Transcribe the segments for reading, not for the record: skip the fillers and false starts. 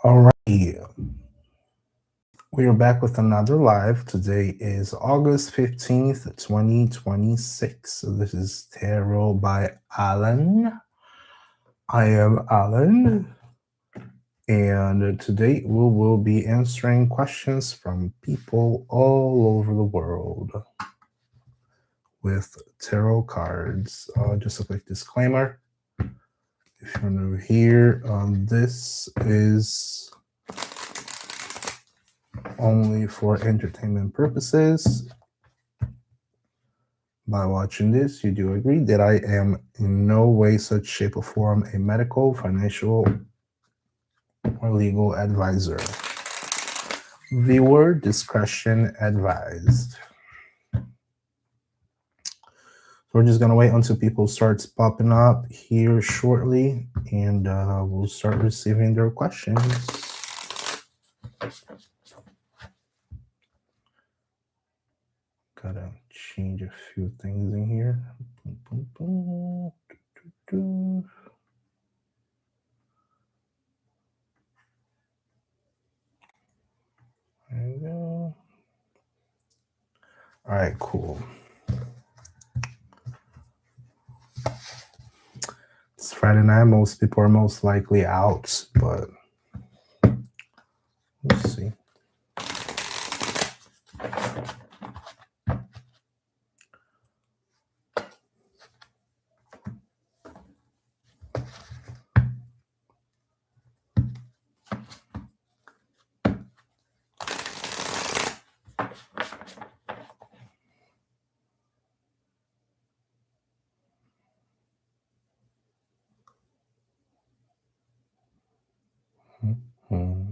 All right. We are back with another live. Today is August 15th, 2026. This is Tarot by Alan. I am Alan. And today we will be answering questions from people all over the world with tarot cards. Just a quick disclaimer. If you're new here, this is only for entertainment purposes. By watching this, you do agree that I am in no way, such shape, or form a medical, financial, or legal advisor. Viewer discretion advised. So we're just going to wait until people starts popping up here shortly, and we'll start receiving their questions. Gotta change a few things in here. There we go. All right, cool. It's Friday night. Most people are most likely out, but let's see. Mm-hmm.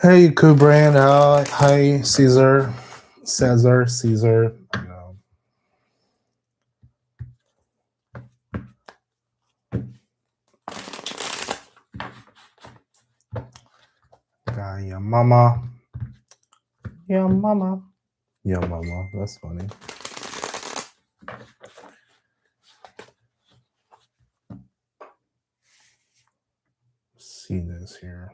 Hey, Kubran. Hi, Caesar. Caesar. Your mama. Your mama. Your mama. That's funny. Let's see this here.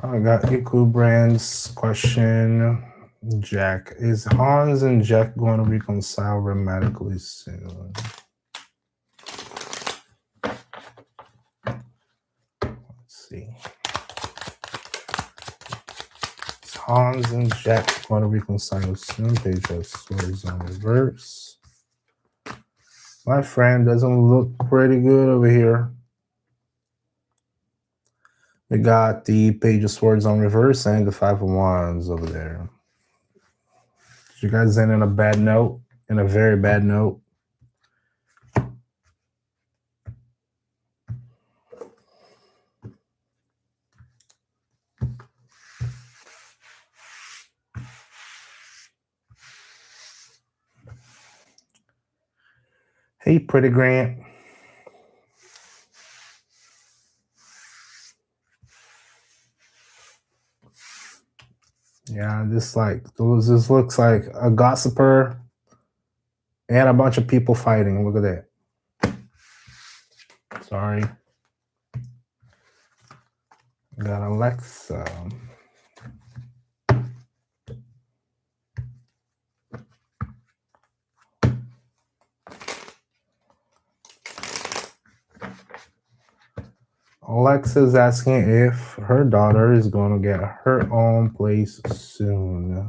I got Iku Brand's question. Jack. Is Hans and Jack going to reconcile romantically soon? Let's see. Is Hans and Jack going to reconcile soon? Page of Swords on reverse. My friend doesn't look pretty good over here. We got the Page of Swords on reverse and the Five of Wands over there. You guys end in a bad note, in a very bad note. Hey, pretty Grant. Yeah, this looks like a gossiper and a bunch of people fighting. Look at that. Sorry. Got Alexa. Alexa's asking if her daughter is going to get her own place soon.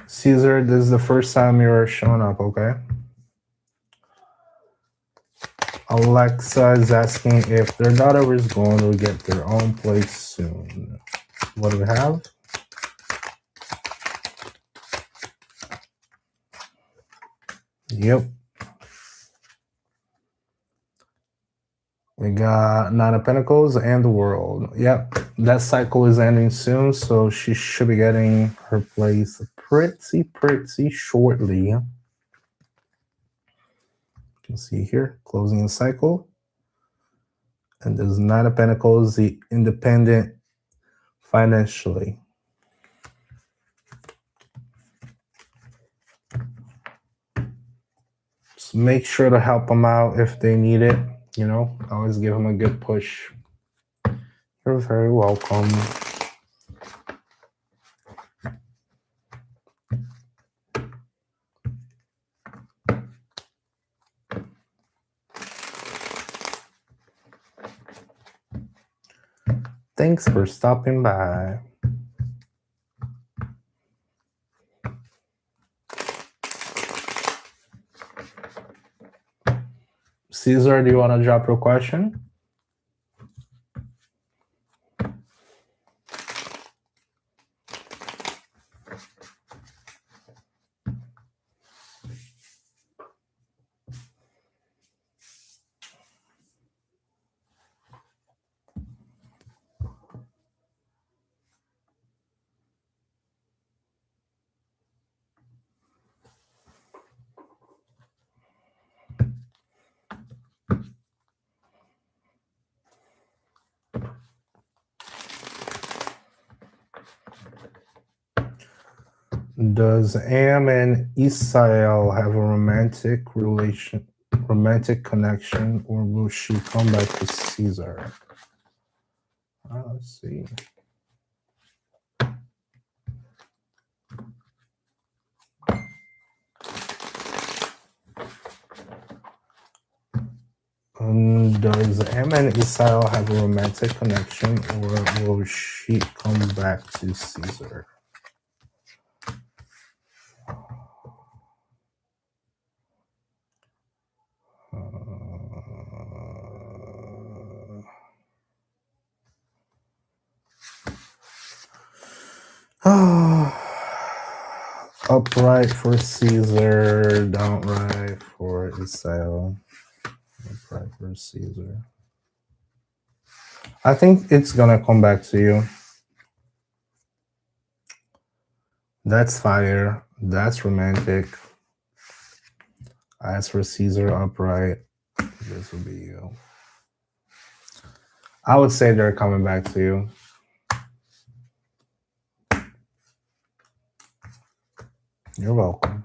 Caesar, this is the first time you're showing up, okay? Alexa is asking if their daughter is going to get their own place soon. What do we have? Yep. We got Nine of Pentacles and the World. Yep. That cycle is ending soon, so she should be getting her place pretty shortly. You can see here, closing the cycle. And there's Nine of Pentacles, the independent financially. Just make sure to help them out if they need it. You know, always give them a good push. You're very welcome. Thanks for stopping by. Caesar, do you want to drop your question? Does Am and Isael have a romantic connection, or will she come back to Caesar? Let's see. Does Am and Isael have a romantic connection, or will she come back to Caesar? Upright for Caesar, downright for Isael. Upright for Caesar. I think it's gonna come back to you. That's fire. That's romantic. As for Caesar, upright. This will be you. I would say they're coming back to you. You're welcome.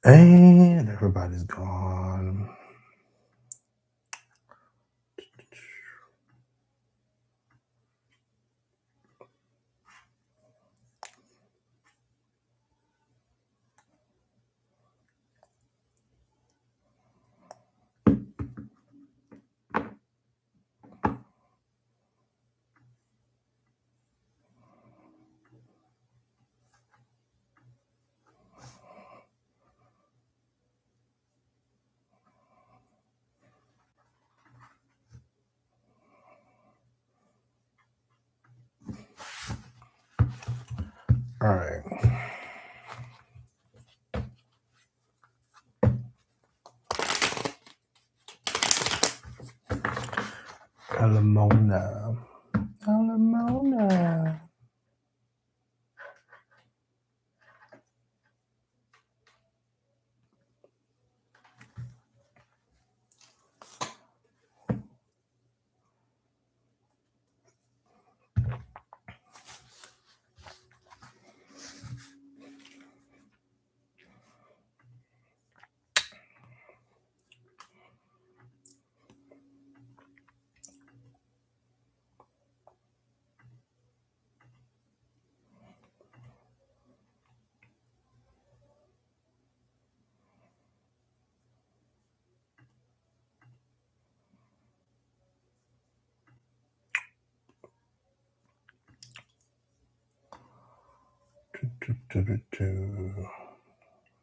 And everybody's gone. All right. Alamona.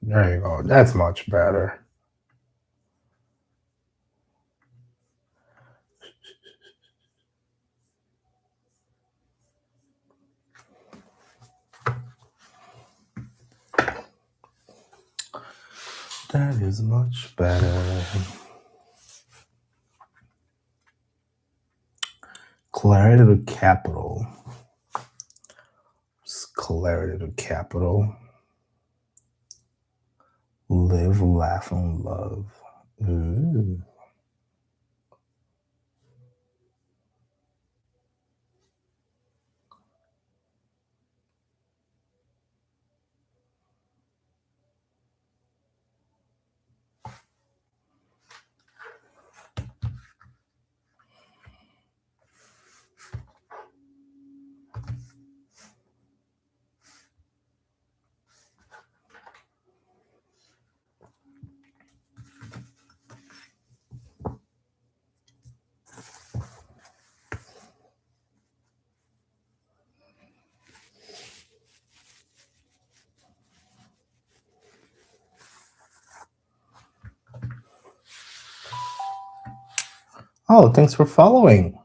There you go. That's much better. That is much better. Clarity to capital. Clarity to capital. Live, laugh, and love. Ooh. Oh, thanks for following.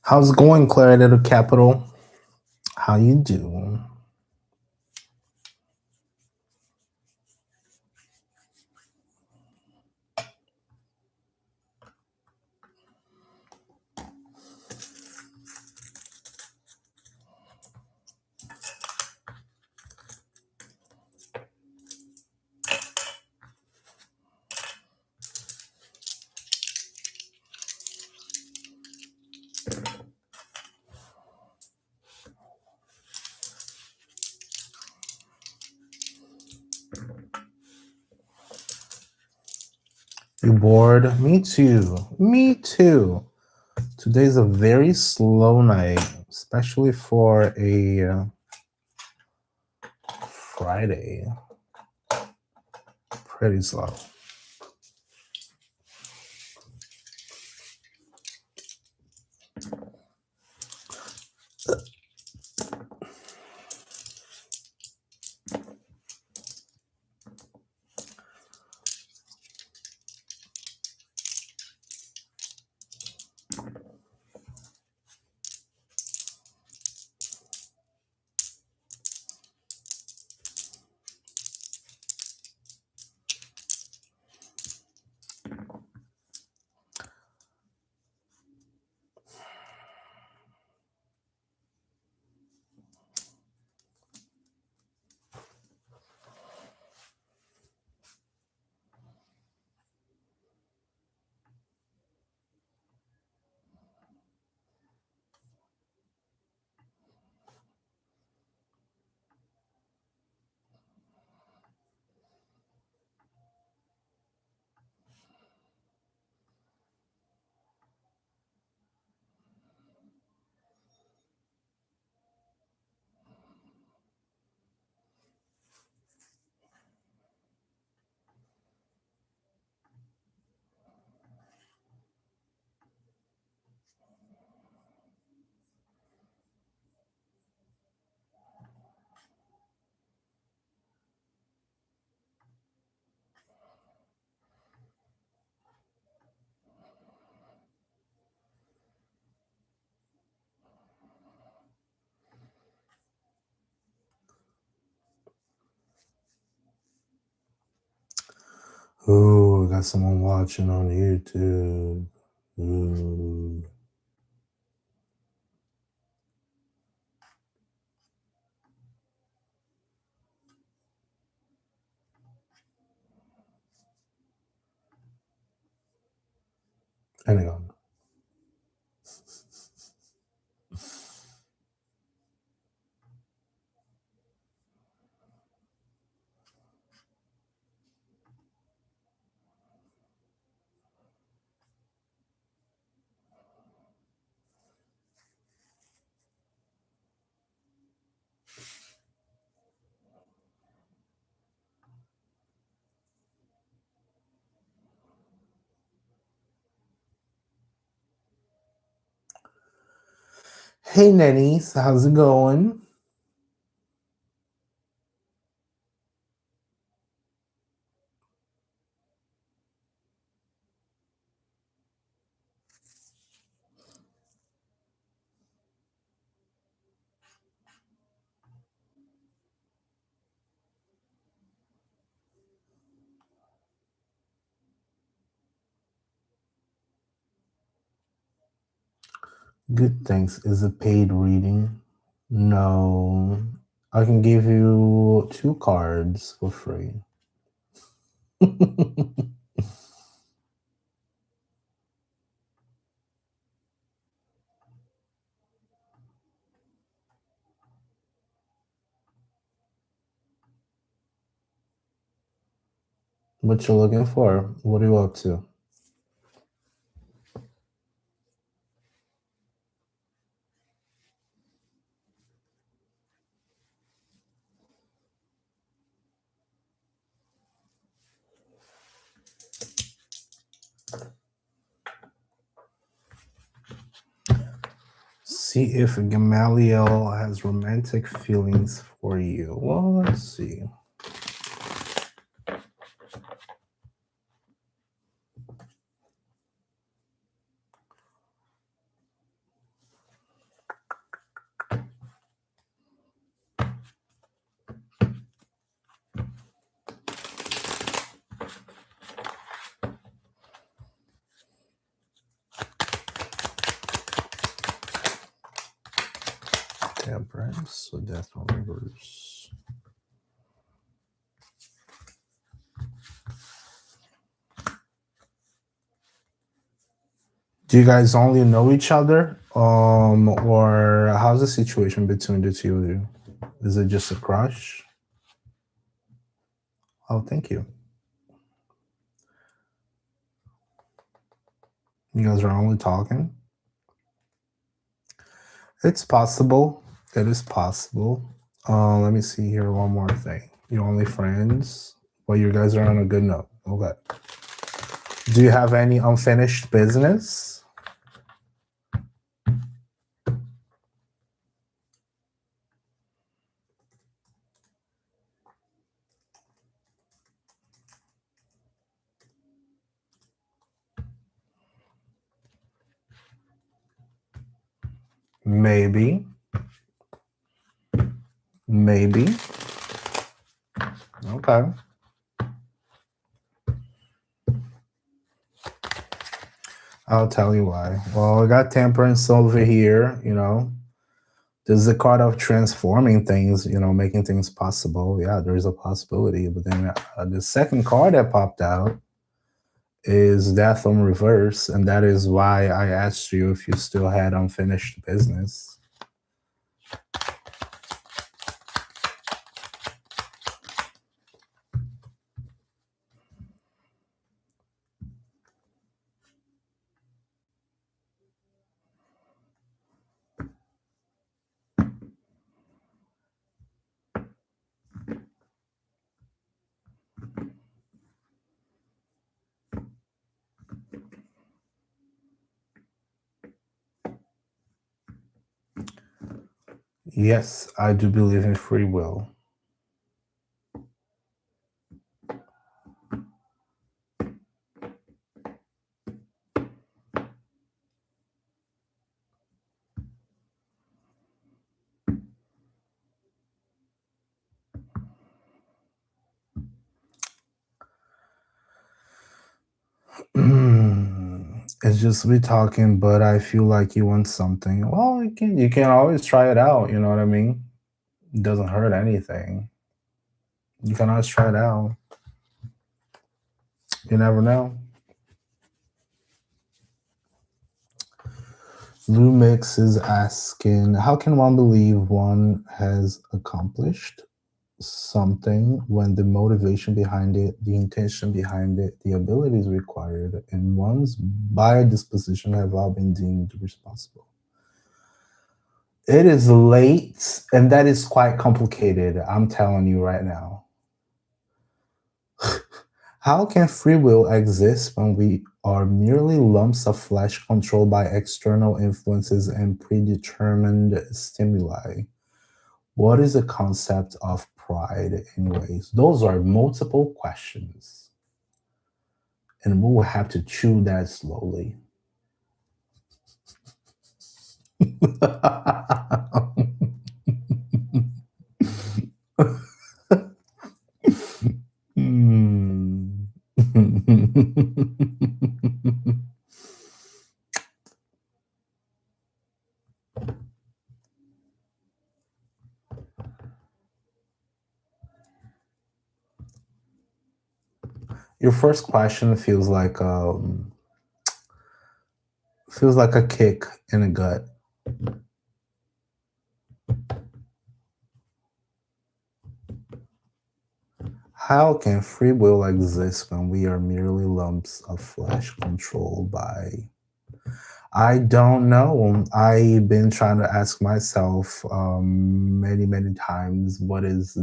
How's it going, Clarity to Capital? How you do? You bored? Me too. Me too. Today's a very slow night, especially for a Friday. Pretty slow. Ooh, got someone watching on YouTube. Ooh. Hang on. Hey, Nennies, how's it going? Good, thanks. Is a paid reading? No. I can give you 2 cards for free. What you looking for? What are you up to? See if Gamaliel has romantic feelings for you. Well, let's see. Temperance, so death on reverse. Do you guys only know each other? Or how's the situation between the two of you? Is it just a crush? Oh, thank you. You guys are only talking? It's possible. It is possible. Let me see here one more thing. You're only friends, but you guys are on a good note. Okay. Do you have any unfinished business? Maybe. Maybe. Okay. I'll tell you why. Well, I got temperance over here, you know. There's the card of transforming things, you know, making things possible. Yeah, there's a possibility. But then the second card that popped out is death on reverse. And that is why I asked you if you still had unfinished business. Yes, I do believe in free will. It's just we talking, but I feel like you want something. Well, you can always try it out. You know what I mean? It doesn't hurt anything. You can always try it out. You never know. Lumix is asking, how can one believe one has accomplished something when the motivation behind it, the intention behind it, the abilities required, and one's by disposition have all been deemed responsible? It is late, and that is quite complicated. I'm telling you right now. How can free will exist when we are merely lumps of flesh controlled by external influences and predetermined stimuli? What is the concept of pride, anyways? Those are multiple questions, and we will have to chew that slowly. Hmm. Your first question feels like a kick in the gut. How can free will exist when we are merely lumps of flesh controlled by? I don't know. I've been trying to ask myself many, many times what is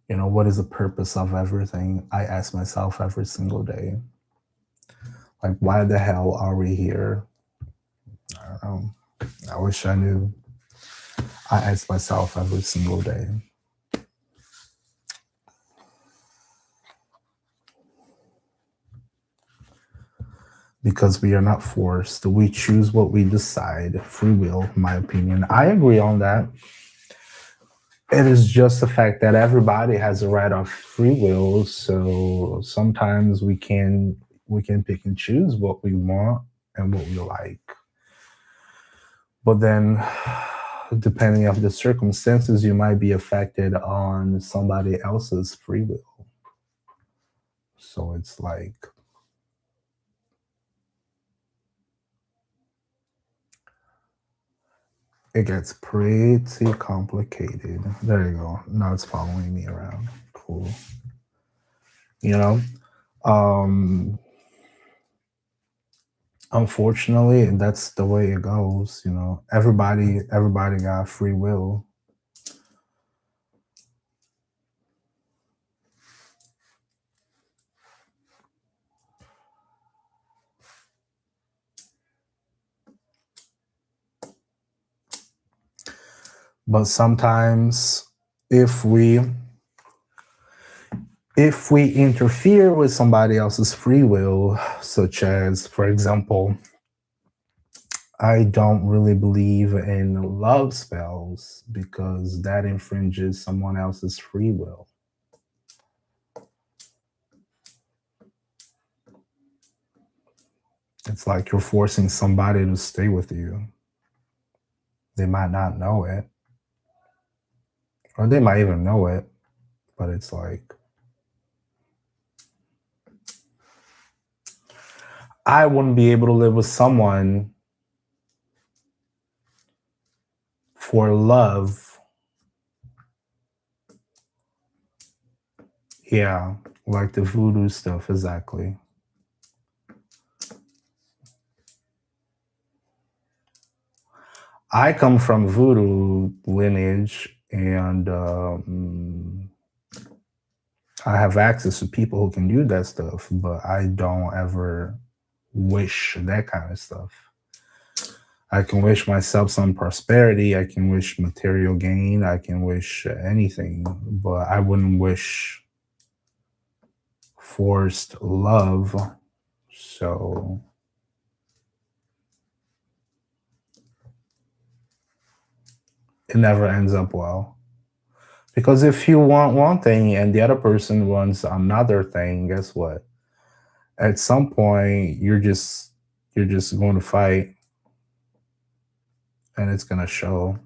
what is the purpose of everything? I ask myself every single day. Like, why the hell are we here? I don't know. I wish I knew. I ask myself every single day. Because we are not forced. We choose what we decide. Free will, in my opinion. I agree on that. It is just the fact that everybody has a right of free will, so sometimes we can pick and choose what we want and what we like. But then depending on the circumstances, you might be affected on somebody else's free will. So it's like it gets pretty complicated. There you go. Now it's following me around. Cool. You know? Um Unfortunately, that's the way it goes, Everybody got free will. But sometimes if we if we interfere with somebody else's free will, such as, for example, I don't really believe in love spells because that infringes someone else's free will. It's like you're forcing somebody to stay with you. They might not know it, or they might even know it, but it's like, I wouldn't be able to live with someone for love. Yeah, like the voodoo stuff, exactly. I come from voodoo lineage, and I have access to people who can do that stuff, but I don't ever wish that kind of stuff. I can wish myself some prosperity. I can wish material gain. I can wish anything, but I wouldn't wish forced love. So it never ends up well Because if you want one thing and the other person wants another thing, guess what? At some point, you're just going to fight, and it's gonna show.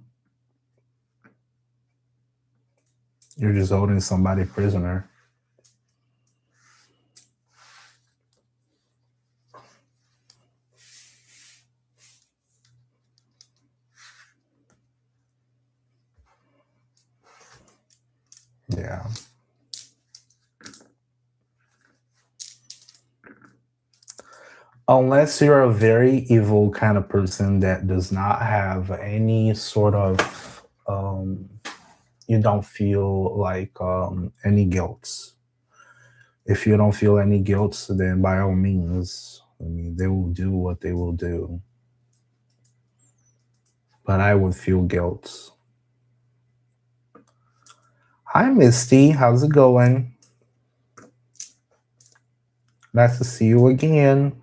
You're just holding somebody prisoner. Yeah. Unless you're a very evil kind of person that does not have any sort of you don't feel like any guilt. If you don't feel any guilt, then by all means, I mean, they will do what they will do. But I would feel guilt. Hi, Misty. How's it going? Nice to see you again.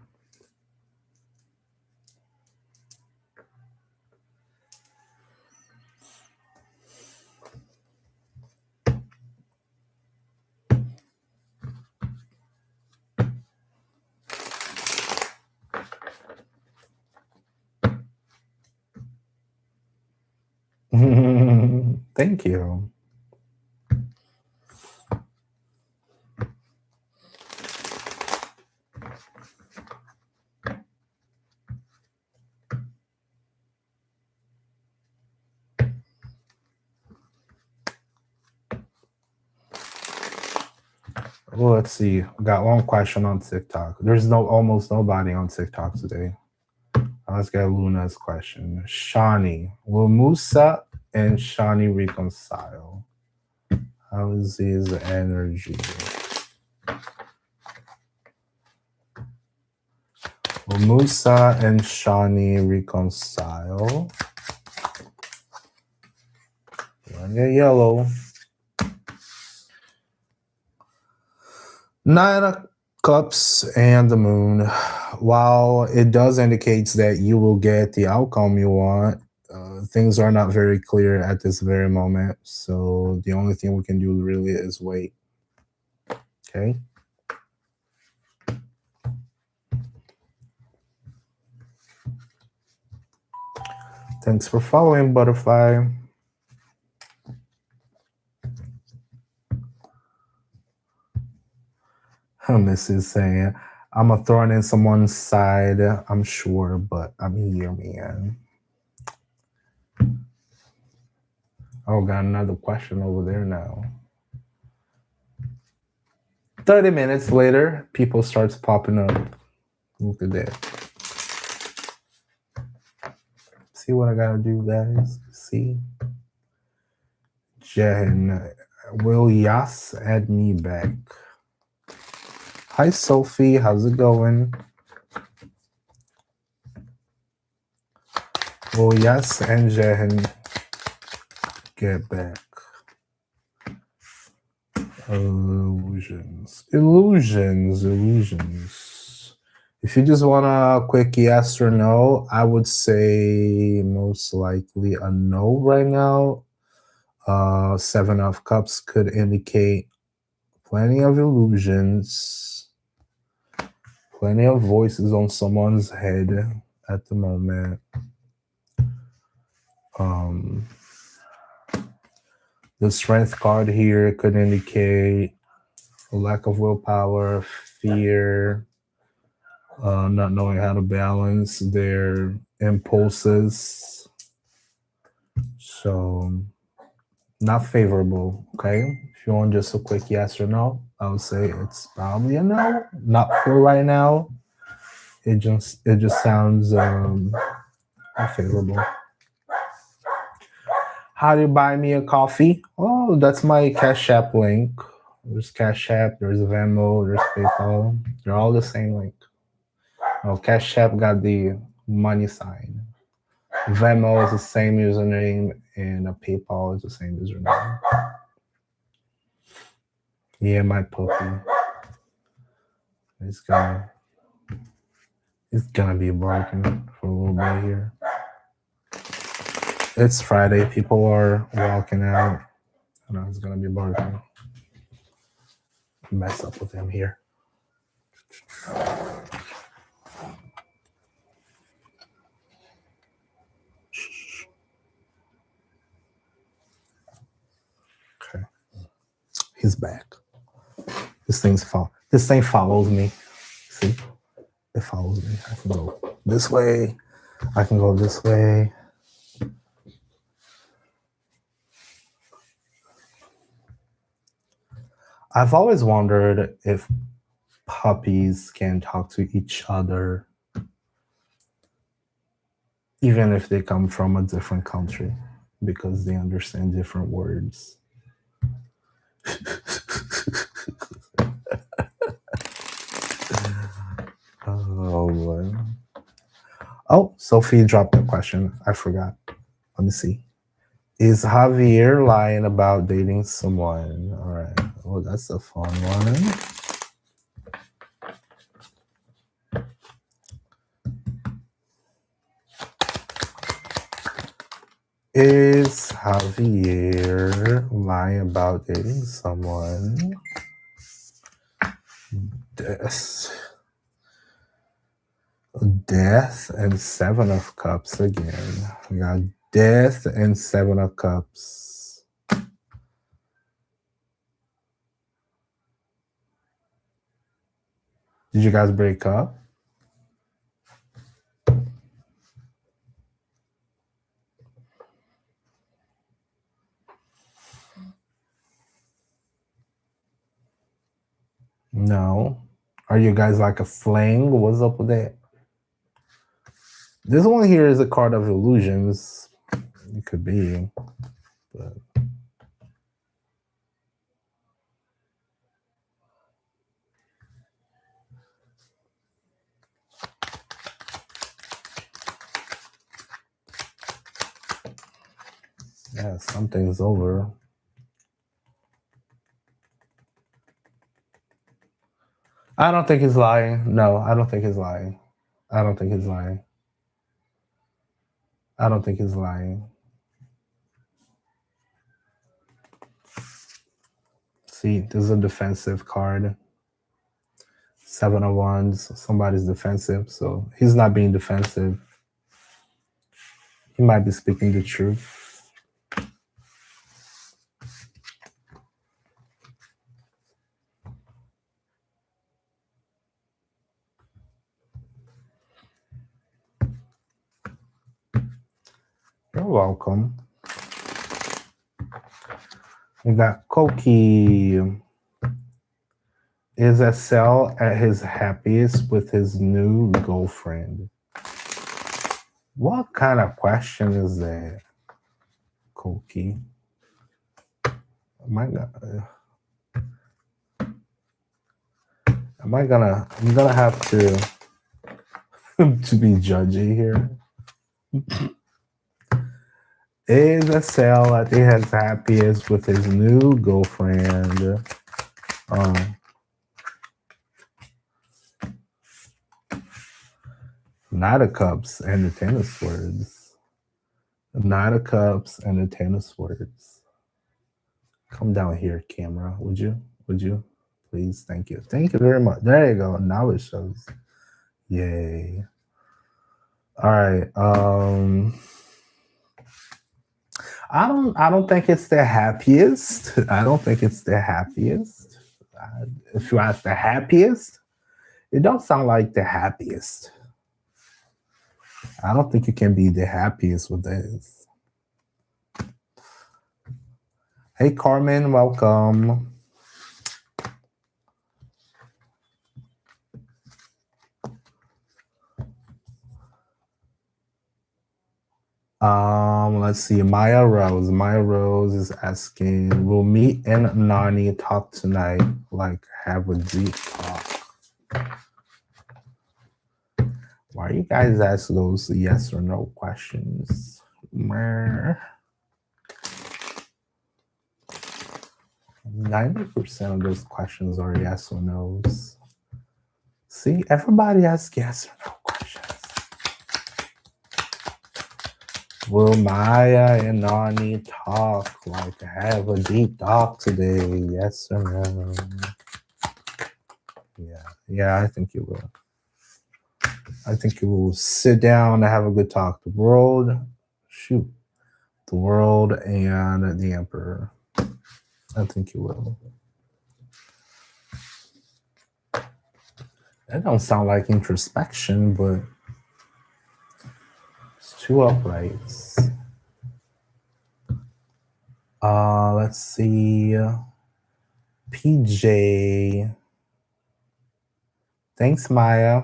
Thank you. Well, let's see. Got one question on TikTok. There's almost nobody on TikTok today. Let's get Luna's question. Shawnee, will Musa and Shawnee reconcile? How is his energy? Will Musa and Shawnee reconcile? One get yellow. 9 of Cups and the Moon. While it does indicate that you will get the outcome you want, things are not very clear at this very moment. So the only thing we can do really is wait. Okay. Thanks for following, Butterfly. Miss is saying, I'm a thorn in someone's side, I'm sure, but I'm here, man. Oh, got another question over there now. 30 minutes later, people starts popping up. Look at that. See what I gotta do, guys? See? Jen, will Yas add me back? Hi, Sophie. How's it going? Will Yas and Jen get back? Illusions. If you just want a quick yes or no, I would say most likely a no right now. 7 of Cups could indicate plenty of illusions, plenty of voices on someone's head at the moment. The Strength card here could indicate a lack of willpower, fear, not knowing how to balance their impulses. So, not favorable, okay? If you want just a quick yes or no, I would say it's probably a no. Not for right now. It just sounds unfavorable. How do you buy me a coffee? Oh, that's my CashApp link. There's CashApp, there's Venmo, there's PayPal. They're all the same link. Oh, CashApp got the money sign. Venmo is the same username, and PayPal is the same username. Yeah, my puppy. It's gonna be broken for a little bit here. It's Friday. People are walking out. I know he's gonna be barking. Mess up with him here. Okay, he's back. This thing follows me. See, it follows me. I can go this way. I can go this way. I've always wondered if puppies can talk to each other, even if they come from a different country, because they understand different words. Oh boy. Oh, Sophie dropped a question. I forgot. Let me see. Is Javier lying about dating someone? All right. Oh, that's a fun one. Is Javier lying about dating someone? Death and Seven of Cups again. We got Death and Seven of Cups. Did you guys break up? No. Are you guys like a fling? What's up with that? This one here is a card of illusions. It could be, but yeah, something's over. I don't think he's lying. No, I don't think he's lying. I don't think he's lying. I don't think he's lying. See, this is a defensive card. Seven of Wands. Somebody's defensive, so he's not being defensive. He might be speaking the truth. You're welcome. We got Koki. Is Estelle at his happiest with his new girlfriend? What kind of question is that, Koki? I'm gonna have to to be judgy here. Is Estelle at his happiest with his new girlfriend? Knight of Cups and the Ten of Swords. Knight of Cups and the Ten of Swords. Come down here, camera. Would you? Please, thank you. Thank you very much. There you go. Now it shows. Yay. All right. I don't think it's the happiest. I don't think it's the happiest. If you ask the happiest, it don't sound like the happiest. I don't think you can be the happiest with this. Hey, Carmen, welcome. Let's see. Maya Rose. Maya Rose is asking, will me and Nani talk tonight? Like, have a deep talk. Why you guys ask those yes or no questions? 90% of those questions are yes or no's. See, everybody asks yes or no questions. Will Maya and Nani talk? Like, have a deep talk today? Yes or no? Yeah, I think you will. I think you will sit down and have a good talk. The world and the emperor. I think you will. That don't sound like introspection, but it's two uprights. Let's see. PJ. Thanks, Maya.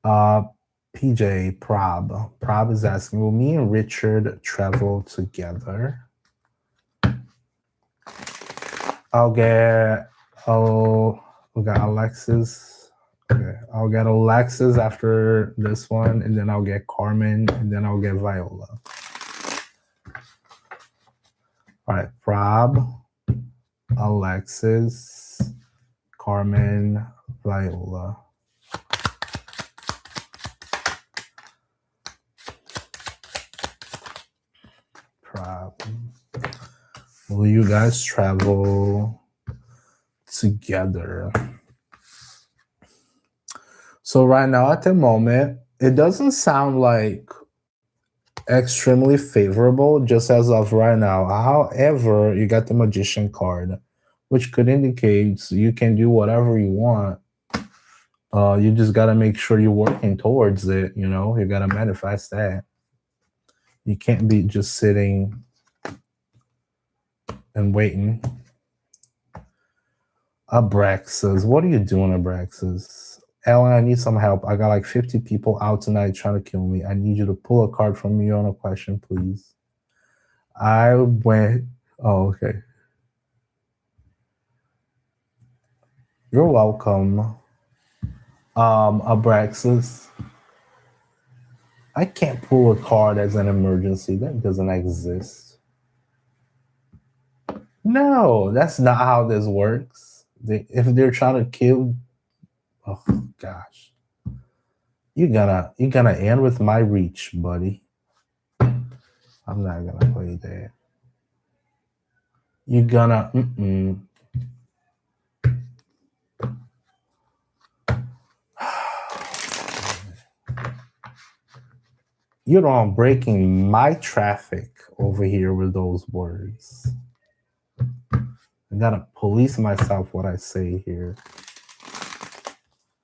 PJ Prob. Prob is asking, will me and Richard travel together? We got Alexis. Okay, I'll get Alexis after this one, and then I'll get Carmen, and then I'll get Viola. All right, Prob, Alexis, Carmen, Viola. Prob. Will you guys travel together? So right now, at the moment, it doesn't sound like extremely favorable just as of right now. However, you got the Magician card, which could indicate you can do whatever you want. You just got to make sure you're working towards it. You know, you got to manifest that. You can't be just sitting and waiting. Abraxas. What are you doing, Abraxas? Ellen, I need some help. I got like 50 people out tonight trying to kill me. I need you to pull a card from me on a question, please. I went. Oh, okay. You're welcome. Abraxas. I can't pull a card as an emergency. That doesn't exist. No, that's not how this works. If they're trying to kill, oh gosh, you're gonna end with my reach, buddy. I'm not gonna play that. You're gonna. You're on breaking my traffic over here with those words. I gotta police myself what I say here.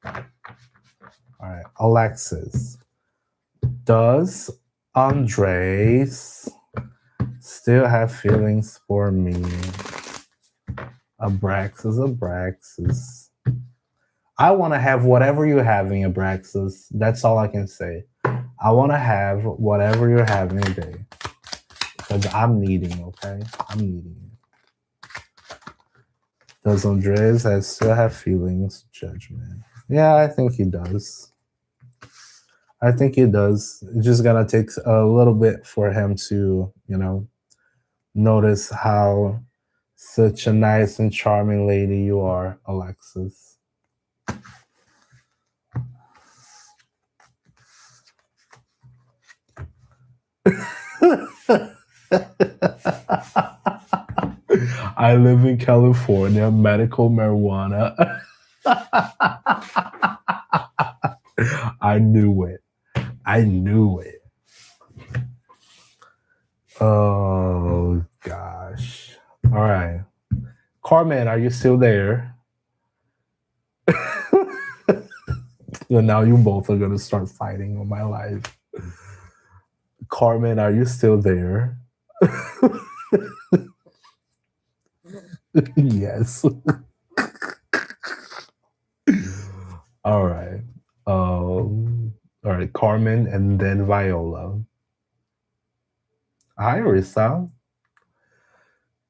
All right, Alexis. Does Andres still have feelings for me? Abraxas. I want to have whatever you're having, Abraxas. That's all I can say. I want to have whatever you're having today. Because I'm needing, okay? I'm needing it. Does Andres still have feelings? Judgment. Yeah, I think he does. I think he does. It's just gonna take a little bit for him to, notice how such a nice and charming lady you are, Alexis. I live in California, medical marijuana. I knew it. Oh, gosh. All right. Carmen, are you still there? Now you both are going to start fighting on my life. Carmen, are you still there? Yes. All right. All right, Carmen and then Viola. Hi, Risa.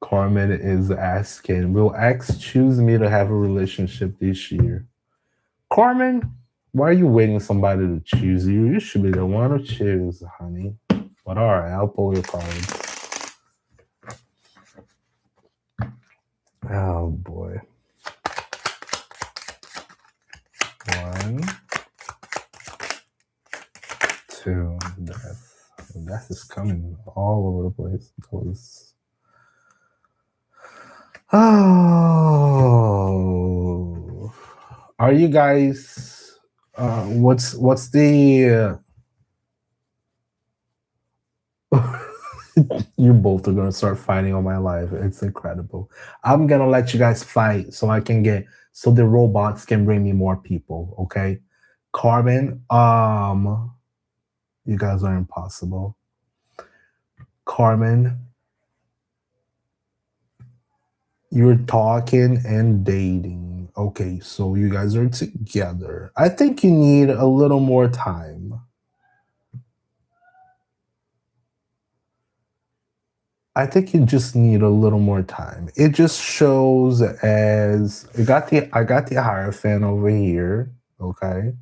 Carmen is asking, will X choose me to have a relationship this year? Carmen, why are you waiting somebody to choose you? You should be the one to choose, honey. But all right, I'll pull your cards. Oh, boy. 1, 2, death. That is coming all over the place. Oh, are you guys? What's the? You both are gonna start fighting on my life. It's incredible. I'm gonna let you guys fight so I can get so the robots can bring me more people. Okay, Carmen. You guys are impossible. Carmen, you're talking and dating. Okay, so you guys are together. I think you need a little more time. I think you just need a little more time. It just shows as I got the Hierophant over here. Okay.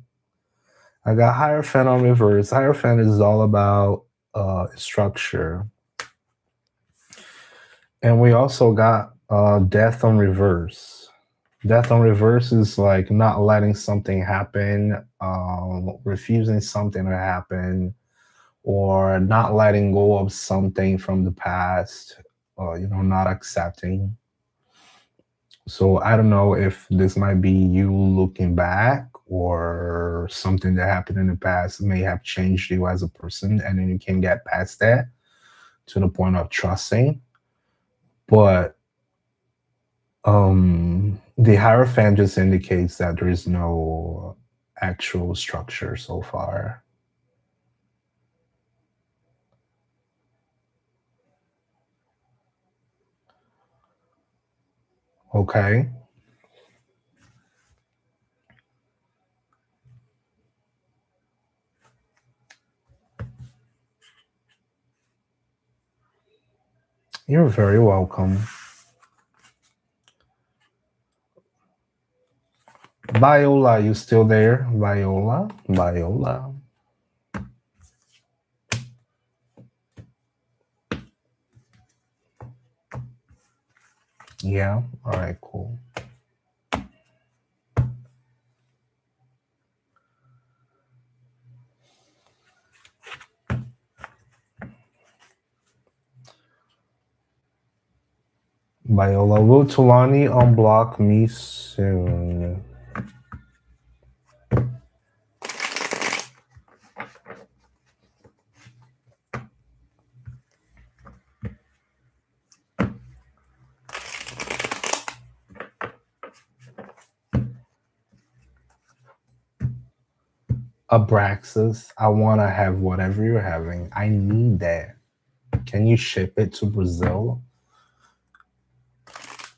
I got Hierophant on reverse. Hierophant is all about structure. And we also got Death on reverse. Death on reverse is like not letting something happen, refusing something to happen, or not letting go of something from the past, not accepting. So I don't know if this might be you looking back or something that happened in the past may have changed you as a person, and then you can get past that to the point of trusting. But the Hierophant just indicates that there is no actual structure so far. Okay. You're very welcome. Viola, you still there? Viola? Viola. Yeah. All right, cool. Viola, will Tulani unblock me soon? Abraxas, I want to have whatever you're having. I need that. Can you ship it to Brazil?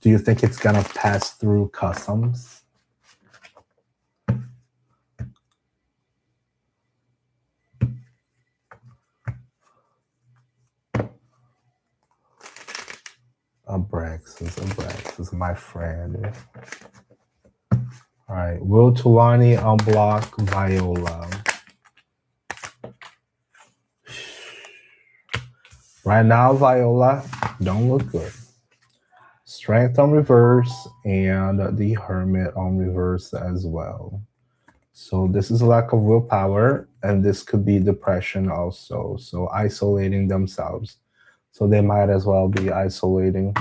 Do you think it's gonna pass through customs? Abraxas, my friend. All right, will Tulani unblock Viola? Right now, Viola, don't look good. Strength on reverse and the Hermit on reverse as well. So this is a lack of willpower, and this could be depression also. So isolating themselves. So they might as well be isolating.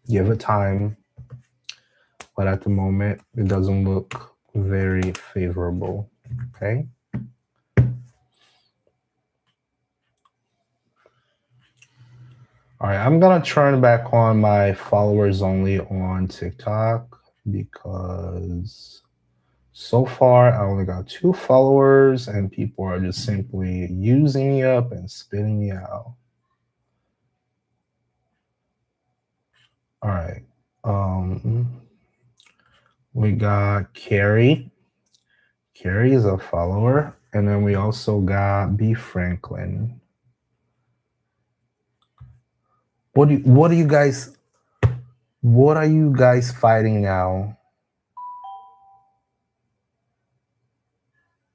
Give it time. But at the moment, it doesn't look very favorable. Okay. All right, I'm gonna turn back on my followers only on TikTok because so far I only got 2 followers and people are just simply using me up and spitting me out. All right. We got Carrie. Carrie is a follower, and then we also got B Franklin. What are you guys fighting now?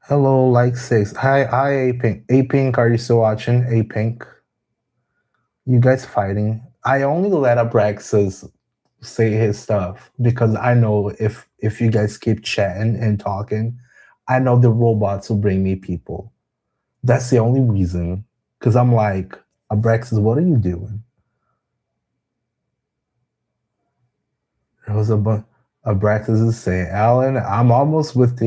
Hello, like 6. Hi, A Pink. A Pink, are you still watching? A Pink. You guys fighting? I only let Abraxas say his stuff because I know if you guys keep chatting and talking, I know the robots will bring me people. That's the only reason. Because I'm like, Abraxas, what are you doing? There was a bunch. Abraxas is saying, Alan, I'm almost with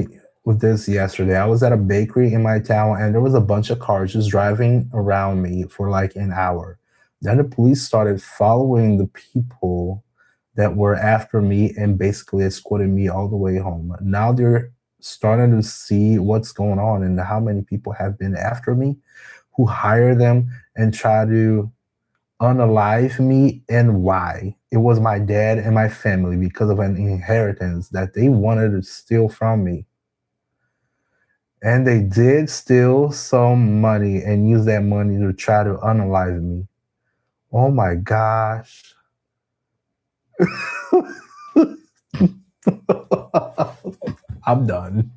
this yesterday. I was at a bakery in my town, and there was a bunch of cars just driving around me for like an hour. Then the police started following the people that were after me and basically escorted me all the way home. Now they're starting to see what's going on and how many people have been after me, who hire them and try to unalive me, and why. It was my dad and my family because of an inheritance that they wanted to steal from me. And they did steal some money and use that money to try to unalive me. Oh my gosh. I'm done.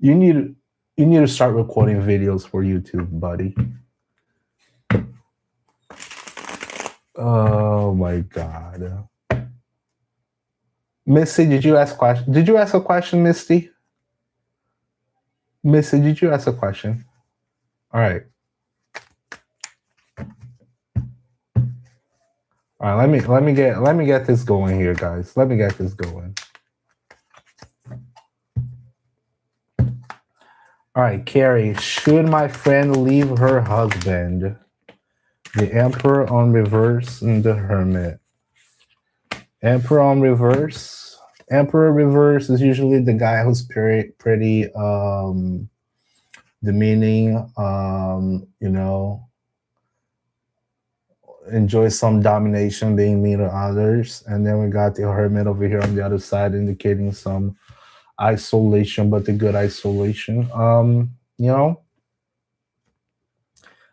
You need to start recording videos for YouTube, buddy. Oh my god. Misty, did you ask a question, Misty? Misty, did you ask a question? All right. All right, let me get this going here, guys. Let me get this going. All right, Carrie, should my friend leave her husband? The Emperor on reverse and the Hermit. Emperor on reverse. Emperor reverse is usually the guy who's pretty demeaning, you know, enjoys some domination, being mean to others. And then we got the Hermit over here on the other side, indicating some isolation, but the good isolation. You know,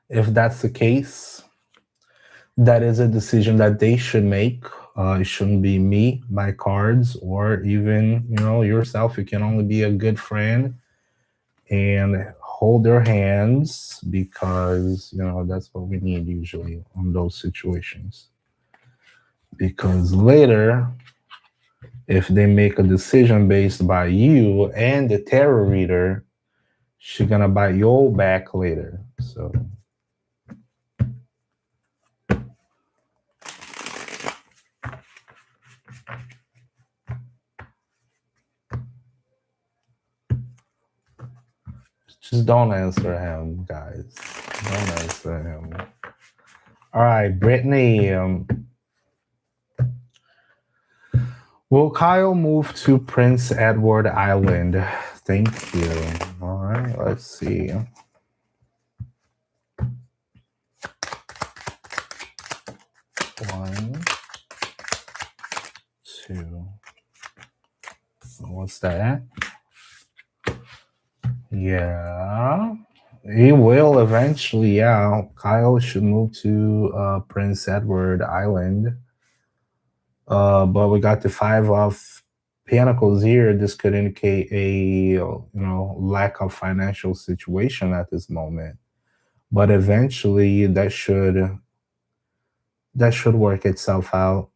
if that's the case, that is a decision that they should make. It shouldn't be me, my cards, or even, you know, yourself. You can only be a good friend and hold their hands, because, you know, that's what we need usually on those situations. Because later, if they make a decision based by you and the tarot reader, she's gonna bite your back later. So just don't answer him, guys. Don't answer him. All right, Brittany. Will Kyle move to Prince Edward Island? Thank you. All right, let's see. One, two. What's that? Yeah. He will eventually, yeah. Kyle should move to Prince Edward Island. But we got the 5 of Pentacles here. This could indicate a lack of financial situation at this moment. But eventually that should work itself out.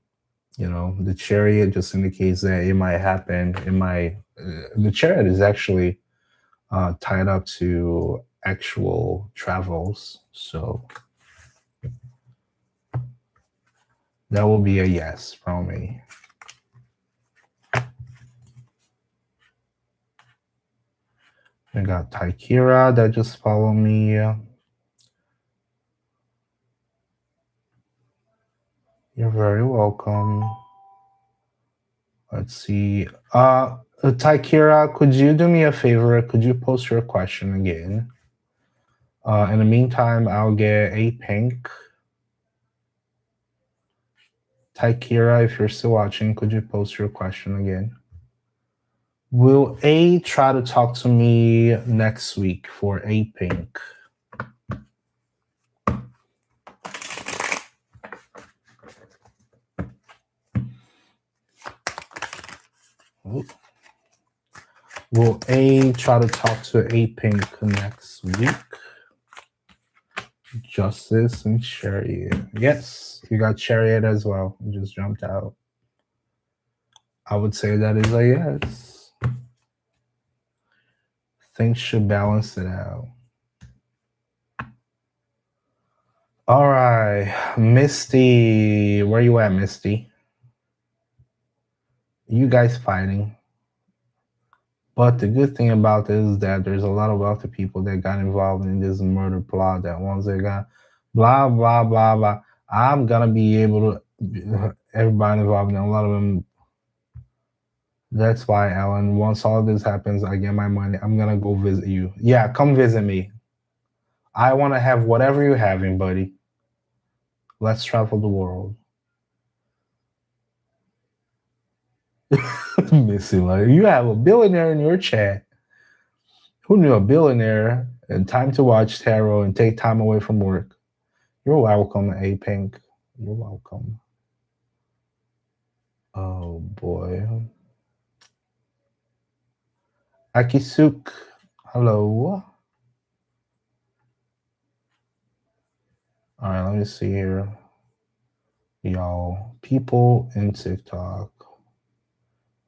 You know, the Chariot just indicates that it might happen. The Chariot is actually tied up to actual travels, so that will be a yes from me. I got Taikira that just followed me. You're very welcome. Let's see. Taikira, could you do me a favor? Could you post your question again? In the meantime, I'll get a pink. Taikira, if you're still watching, could you post your question again? Will A try to talk to me next week for a pink? Will A try to talk to a pink next week? Justice and Chariot. Yes, you got Chariot as well. It just jumped out. I would say that is a yes. Things should balance it out. All right, Misty, where you at, Misty? You guys fighting. But the good thing about this is that there's a lot of wealthy people that got involved in this murder plot. That once they got blah blah blah blah, I'm gonna be able to everybody involved in a lot of them. That's why, Alan. Once all this happens, I get my money. I'm gonna go visit you. Yeah, come visit me. I want to have whatever you're having, buddy. Let's travel the world. Missy, like you have a billionaire in your chat. Who knew a billionaire and time to watch tarot and take time away from work? You're welcome, A Pink. You're welcome. Oh boy. Akisuk, hello. All right, let me see here. Y'all, people in TikTok.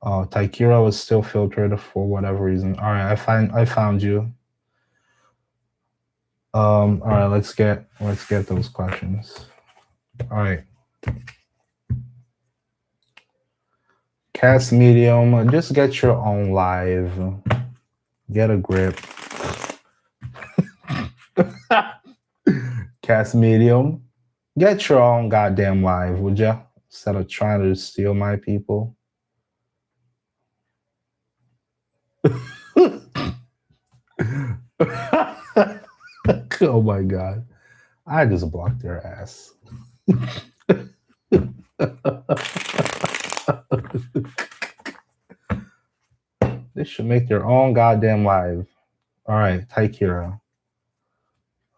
Oh, Taikira was still filtered for whatever reason. All right, I found you. All right, let's get those questions. All right. Cast medium, just get your own live. Get a grip. Cast medium, get your own goddamn live, would ya? Instead of trying to steal my people. Oh my god. I just blocked their ass. They should make their own goddamn live. All right, Taikira.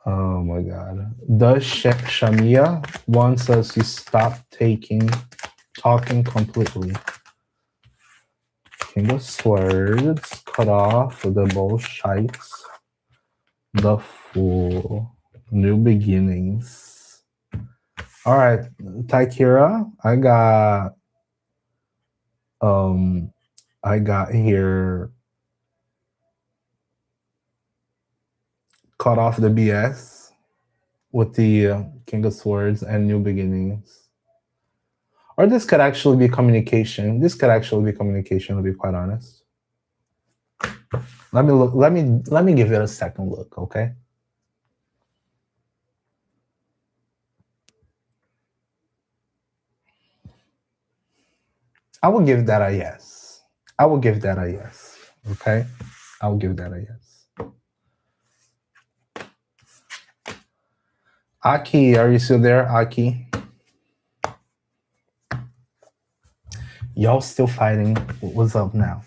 Oh my god. Does Shamia wants us to stop talking completely? King of Swords, cut off the bullshites. The Fool, New Beginnings. All right, Taikira, I got here. Cut off the BS with the King of Swords and New Beginnings. Or this could actually be communication. This could actually be communication, to be quite honest. Let me look. Let me give it a second look, okay? I will give that a yes. I will give that a yes. Okay? I will give that a yes. Aki, are you still there, Aki? Y'all still fighting? What's up now?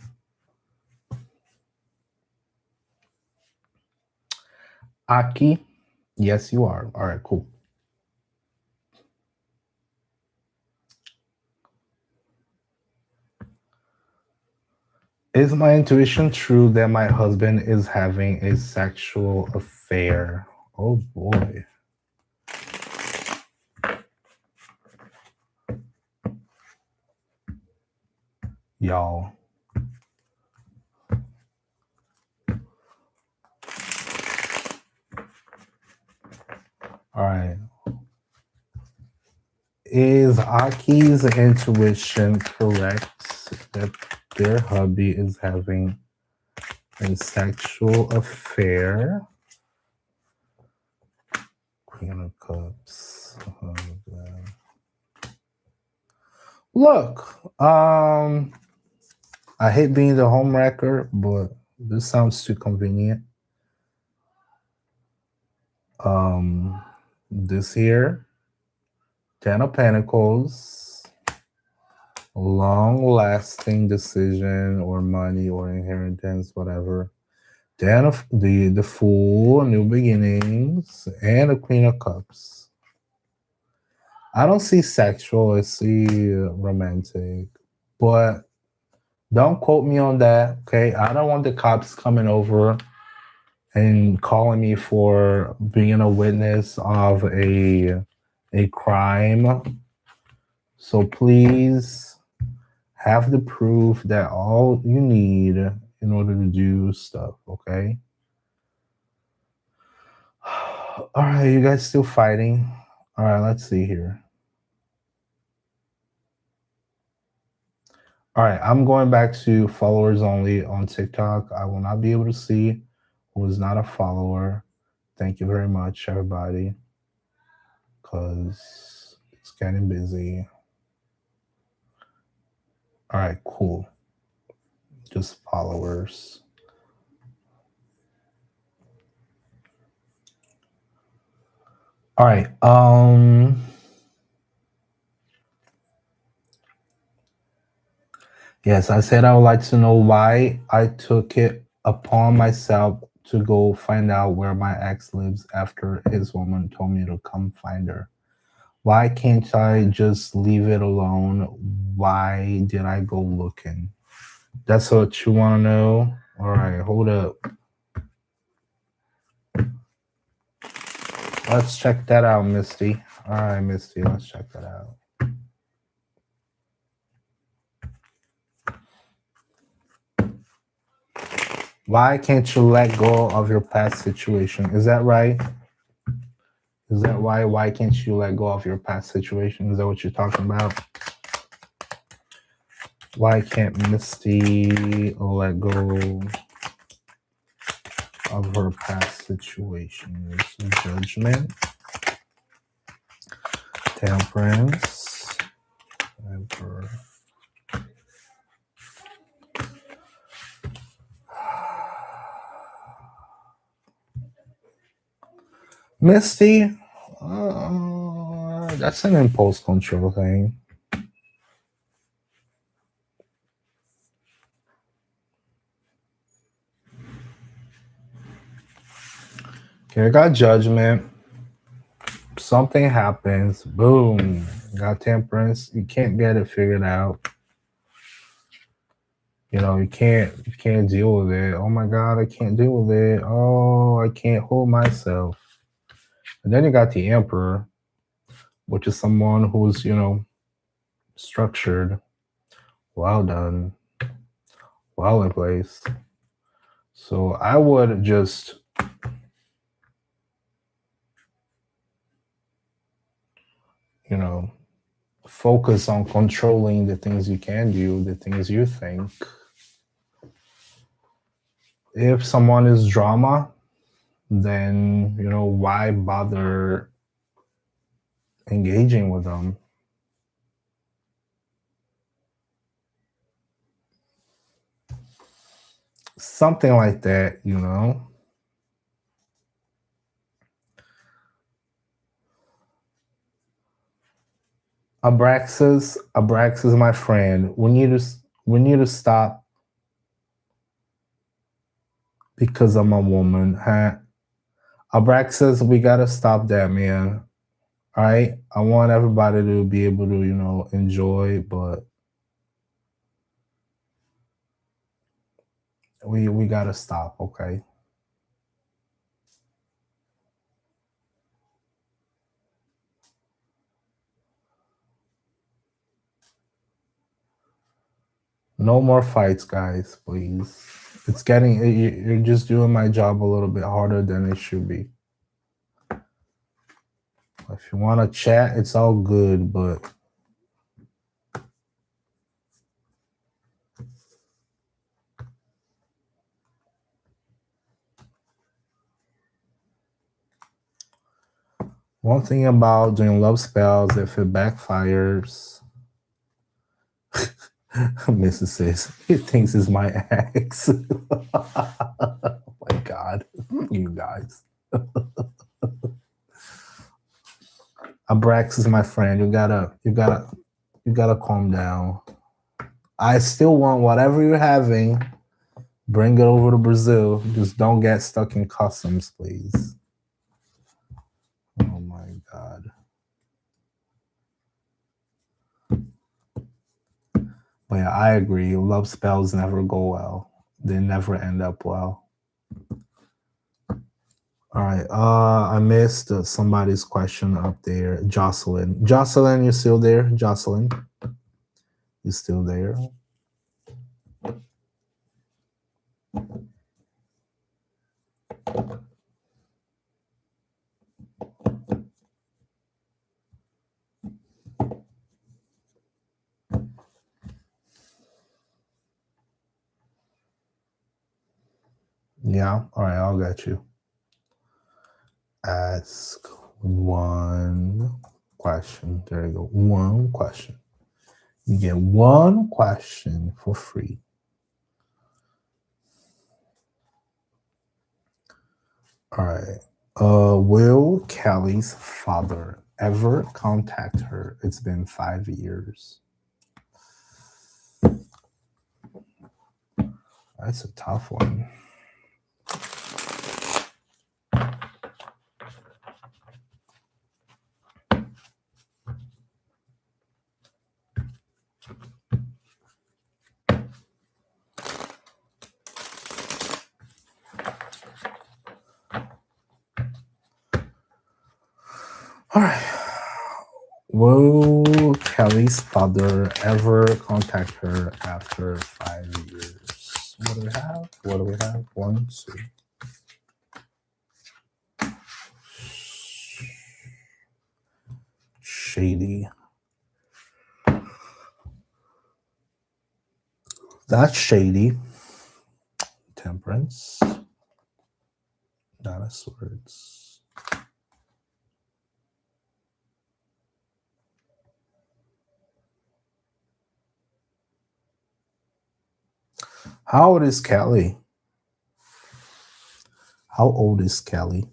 Aki, yes, you are. All right, cool. Is my intuition true that my husband is having a sexual affair? Oh boy. Y'all. All right. Is Aki's intuition correct that their hubby is having a sexual affair? Queen of Cups. Oh, God. Look, I hate being the home wrecker, but this sounds too convenient. This here, 10 of Pentacles, long-lasting decision or money or inheritance, whatever. Then of the Fool, New Beginnings, and the Queen of Cups. I don't see sexual, I see romantic, but don't quote me on that, okay? I don't want the cops coming over and calling me for being a witness of a crime. So please have the proof that all you need in order to do stuff, okay? All right, you guys still fighting? All right, let's see here. All right, I'm going back to followers only on TikTok. I will not be able to see who is not a follower. Thank you very much, everybody, because it's getting busy. All right, cool. Just followers. All right. Yes, I said I would like to know why I took it upon myself to go find out where my ex lives after his woman told me to come find her. Why can't I just leave it alone? Why did I go looking? That's what you want to know? All right, hold up. Let's check that out, Misty. All right, Misty, let's check that out. Why can't you let go of your past situation? Is that right? Is that why? Why can't you let go of your past situation? Is that what you're talking about? Why can't Misty let go of her past situations? Judgment, temperance, temper. Misty, that's an impulse control thing. Okay, I got judgment. Something happens, boom. Got temperance. You can't get it figured out. You know, you can't deal with it. Oh my God, I can't deal with it. Oh, I can't hold myself. And then you got the emperor, which is someone who's, structured, well done, well in place. So I would just focus on controlling the things you can do, the things you think. If someone is drama, then why bother engaging with them? Something like that. Abraxas, my friend. We need to stop because I'm a woman, huh? Abraxas, we gotta stop that, man. All right, I want everybody to be able to enjoy, but we gotta stop, okay? No more fights, guys, please. It's getting you're just doing my job a little bit harder than it should be. If you want to chat, it's all good, but one thing about doing love spells, if it backfires, Mrs. says, he thinks it's my ex. Oh my God, you guys. Abrax is my friend. You gotta calm down. I still want whatever you're having. Bring it over to Brazil. Just don't get stuck in customs, please. Oh my God. But yeah, I agree. Love spells never go well. They never end up well. All right. I missed somebody's question up there. Jocelyn. Jocelyn, you still there? Jocelyn, you still there? Yeah, all right, I'll get you. Ask one question. There you go. One question. You get one question for free. All right. Will Kelly's father ever contact her? It's been 5 years. That's a tough one. All right. Will Kelly's father ever contact her after 5 years? What do we have? What do we have? 1, 2. Shady. That's shady. Temperance. Nine of Swords. How old is Kelly? How old is Kelly?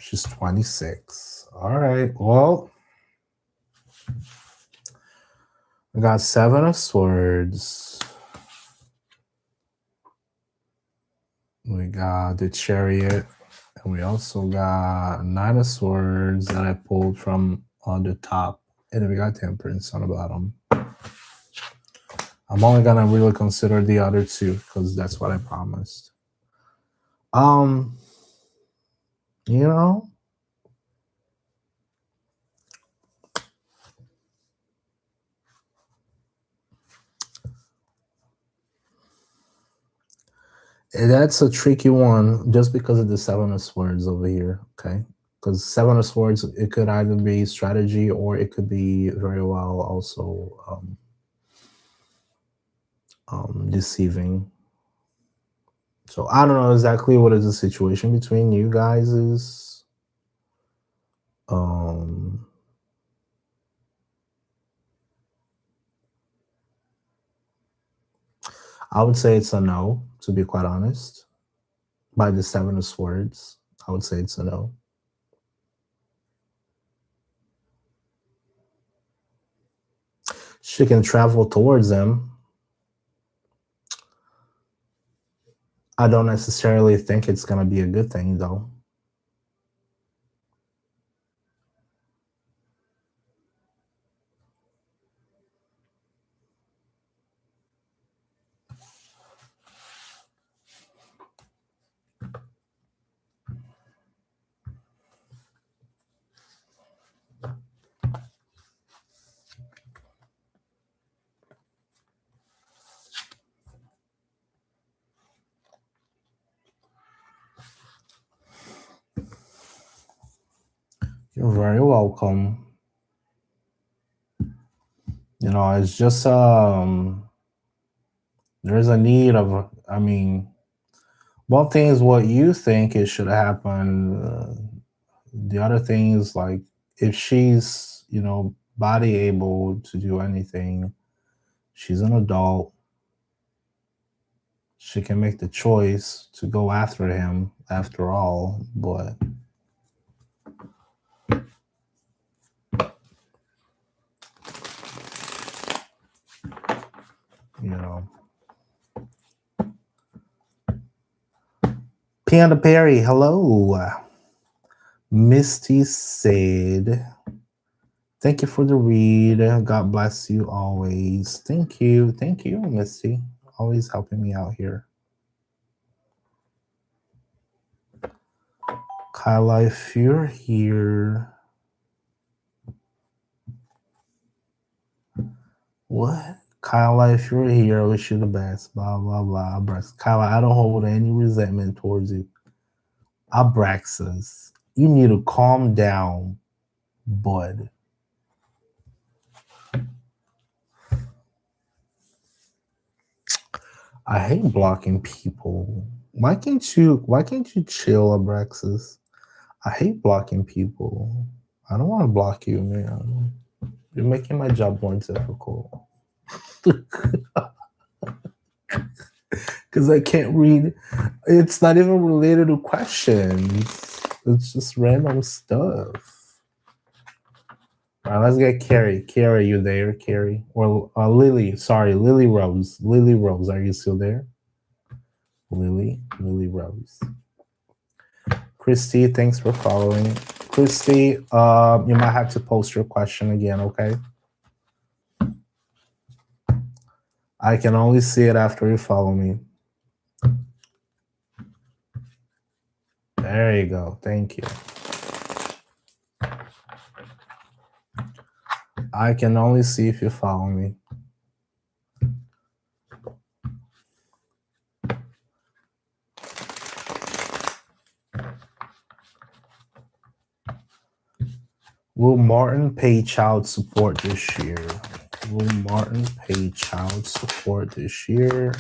She's 26. All right. Well, we got 7 of Swords. We got the Chariot. And we also got 9 of Swords that I pulled from on the top. And then we got Temperance on the bottom. I'm only going to really consider the other 2 because that's what I promised. You know, that's a tricky one just because of the 7 of Swords over here, okay? Because 7 of Swords, it could either be strategy or it could be very well also deceiving. So I don't know exactly what is the situation between you guys is. I would say it's a no, to be quite honest. By the 7 of Swords, I would say it's a no. She can travel towards them. I don't necessarily think it's going to be a good thing, though. You're very welcome. You know, it's just there's a need of, I mean, one thing is what you think it should happen. The other thing is like if she's, you know, body able to do anything, she's an adult. She can make the choice to go after him after all, but you know. Panda Perry, hello. Misty said, Thank you for the read. God bless you always. Thank you. Thank you, Misty. Always helping me out here. Kyla, if you're here. What? Kyla, if you're here, I wish you the best. Blah, blah, blah. Kyla, I don't hold any resentment towards you. Abraxas, you need to calm down, bud. I hate blocking people. Why can't you chill, Abraxas? I hate blocking people. I don't want to block you, man. You're making my job more difficult. Because I can't read. It's not even related to questions. It's just random stuff. All right, let's get Carrie. Carrie, you there, Carrie? Or Lily. Sorry, Lily Rose. Lily Rose, are you still there? Lily Rose. Christy, thanks for following. Christy, you might have to post your question again, okay? I can only see it after you follow me. There you go. Thank you. I can only see if you follow me. Will Martin pay child support this year? Will Martin pay child support this year?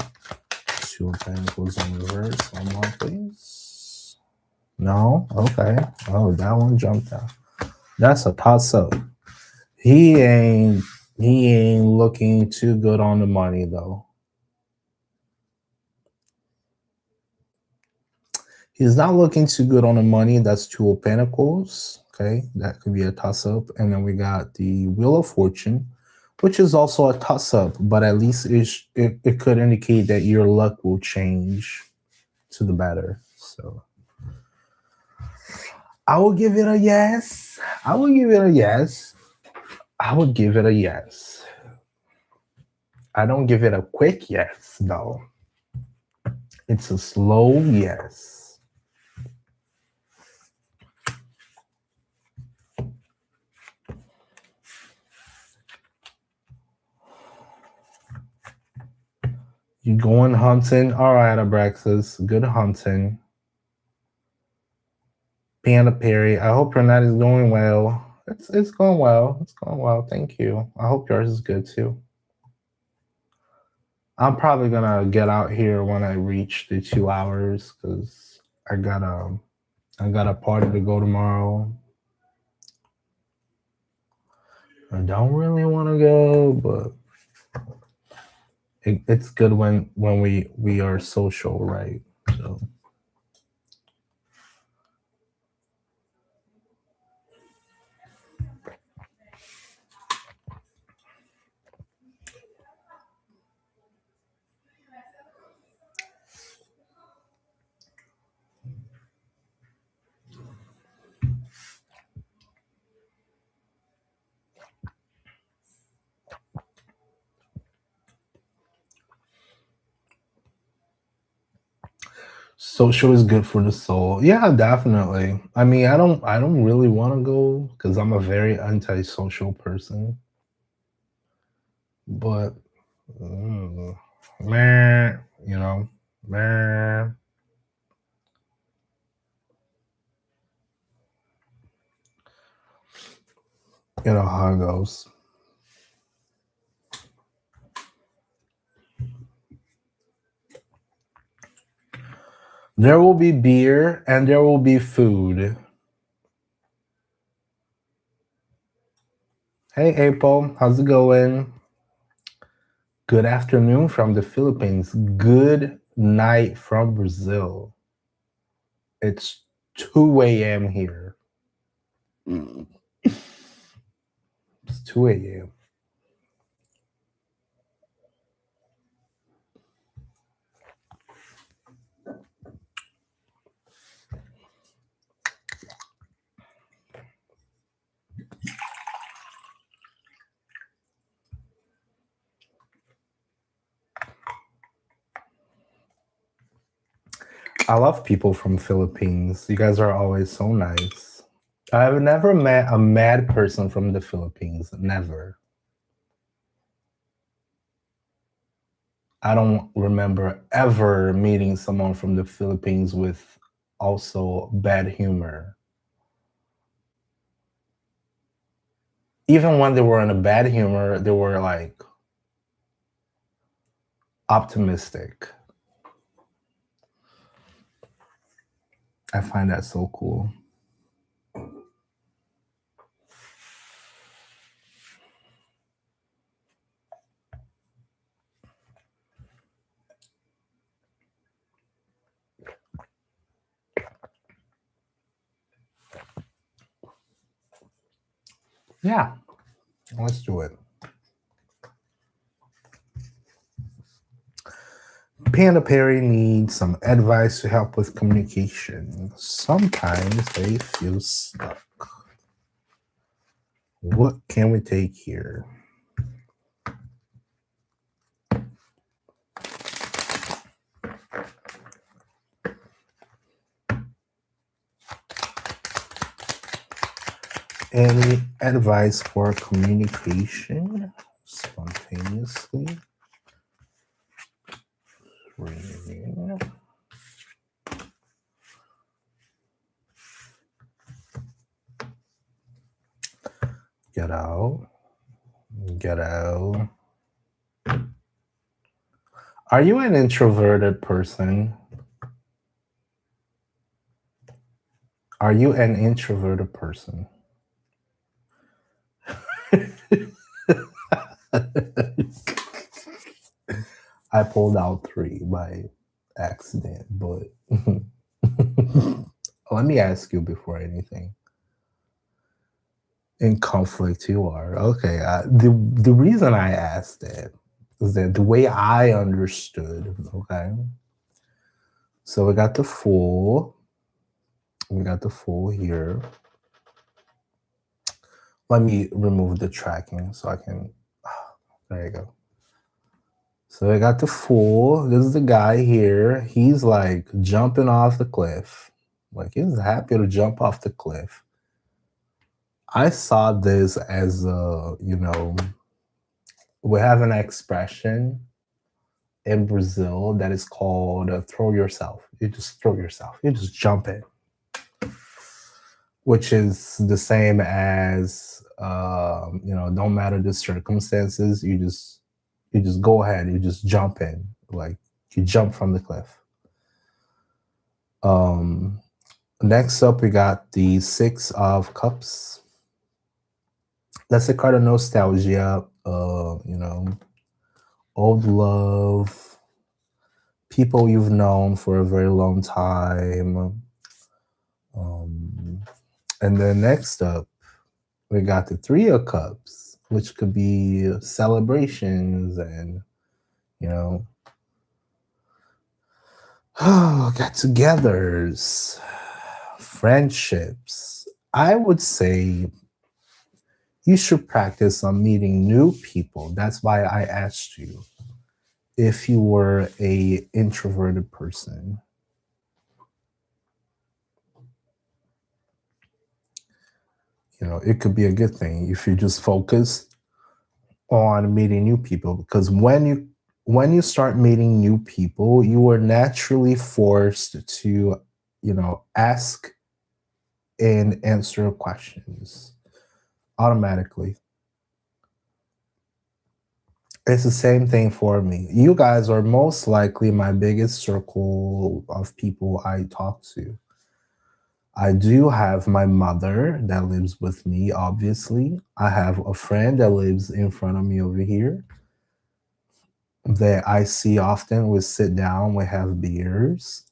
Two of Pentacles in reverse. One more, please. No? Okay. Oh, that one jumped out. That's a toss-up. He ain't looking too good on the money, though. He's not looking too good on the money. That's Two of Pentacles. Okay, that could be a toss-up. And then we got the Wheel of Fortune, which is also a toss-up, but at least it could indicate that your luck will change to the better. So I will give it a yes. I will give it a yes. I would give it a yes. I don't give it a quick yes, though. It's a slow yes. You going hunting? All right, Abraxas. Good hunting. Panda Perry, I hope your night is going well. It's going well. It's going well. Thank you. I hope yours is good too. I'm probably gonna get out here when I reach the 2 hours because I got a party to go tomorrow. I don't really want to go, but it's good when we are social, right? So. Social is good for the soul. Yeah, definitely. I mean, I don't really want to go because I'm a very antisocial person. But meh, you know, meh. You know how it goes. There will be beer and there will be food. Hey, April, how's it going? Good afternoon from the Philippines. Good night from Brazil. It's 2 a.m. here. It's 2 a.m. I love people from Philippines. You guys are always so nice. I've never met a mad person from the Philippines. Never. I don't remember ever meeting someone from the Philippines with also bad humor. Even when they were in a bad humor, they were like optimistic. I find that so cool. Yeah, let's do it. Panda Perry needs some advice to help with communication. Sometimes they feel stuck. What can we take here? Any advice for communication spontaneously? Reading. Get out. Get out. Are you an introverted person? Are you an introverted person? I pulled out 3 by accident, but let me ask you before anything. In conflict, you are. Okay. The reason I asked that is that the way I understood, okay? So we got the full. We got the full here. Let me remove the tracking so I can. There you go. So I got the fool. This is the guy here. He's like jumping off the cliff. Like he's happy to jump off the cliff. I saw this as we have an expression in Brazil that is called throw yourself. You just throw yourself. You just jump in. Which is the same as don't matter the circumstances, you just go ahead, you just jump in, like you jump from the cliff. Next up we got the 6 of Cups. That's a card of nostalgia, old love, people you've known for a very long time. And then next up we got the 3 of Cups, which could be celebrations and get-togethers, friendships. I would say you should practice on meeting new people. That's why I asked you if you were a introverted person. It could be a good thing if you just focus on meeting new people, because when you start meeting new people, you are naturally forced to ask and answer questions automatically. It's the same thing for me. You guys are most likely my biggest circle of people I talk to. I do have my mother that lives with me, obviously. I have a friend that lives in front of me over here that I see often. We sit down, we have beers.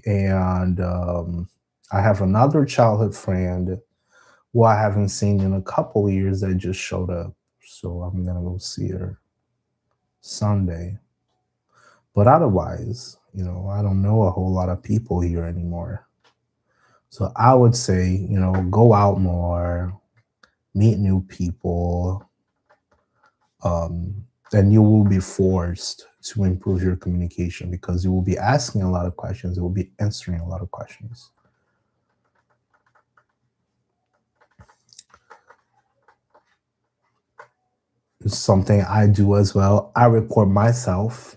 And I have another childhood friend who I haven't seen in a couple of years that just showed up. So I'm going to go see her Sunday. But otherwise, I don't know a whole lot of people here anymore. So I would say, go out more, meet new people, and you will be forced to improve your communication, because you will be asking a lot of questions, you will be answering a lot of questions. It's something I do as well. I record myself.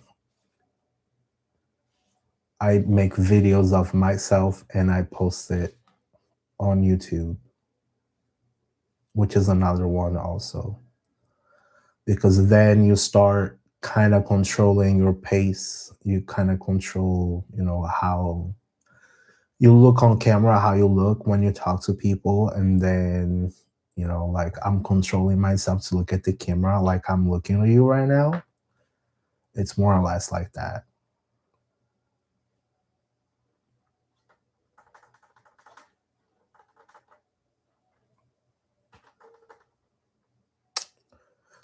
I make videos of myself and I post it on YouTube, which is another one also. Because then you start kind of controlling your pace. You kind of control, how you look on camera, how you look when you talk to people. And then, like I'm controlling myself to look at the camera like I'm looking at you right now. It's more or less like that.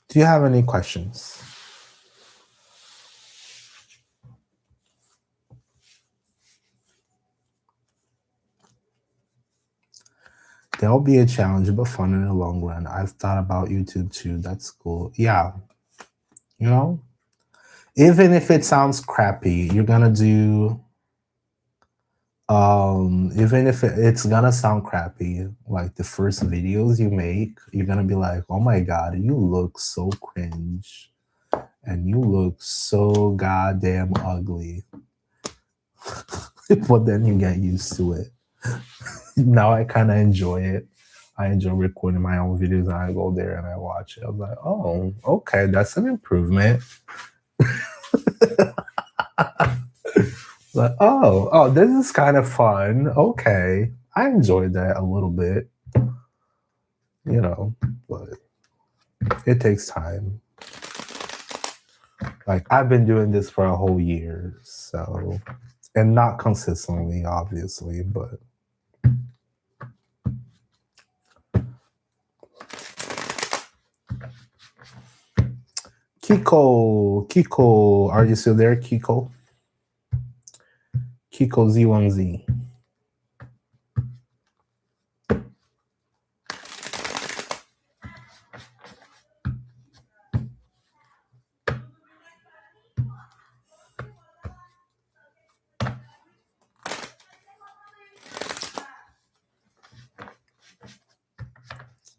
Do you have any questions? There'll be a challenge, but fun in the long run. I've thought about YouTube too. That's cool. Yeah. Even if it sounds crappy, you're gonna do even if it's gonna sound crappy, like the first videos you make, you're gonna be like, oh my god, you look so cringe and you look so goddamn ugly. But then you get used to it. Now I kind of enjoy it. I enjoy recording my own videos and I go there and I watch it. I'm like, oh, okay, that's an improvement. Like, oh, this is kind of fun. Okay. I enjoyed that a little bit, but it takes time. Like, I've been doing this for a whole year, so, and not consistently, obviously, but. Kiko, are you still there, Kiko? Kiko Z1Z.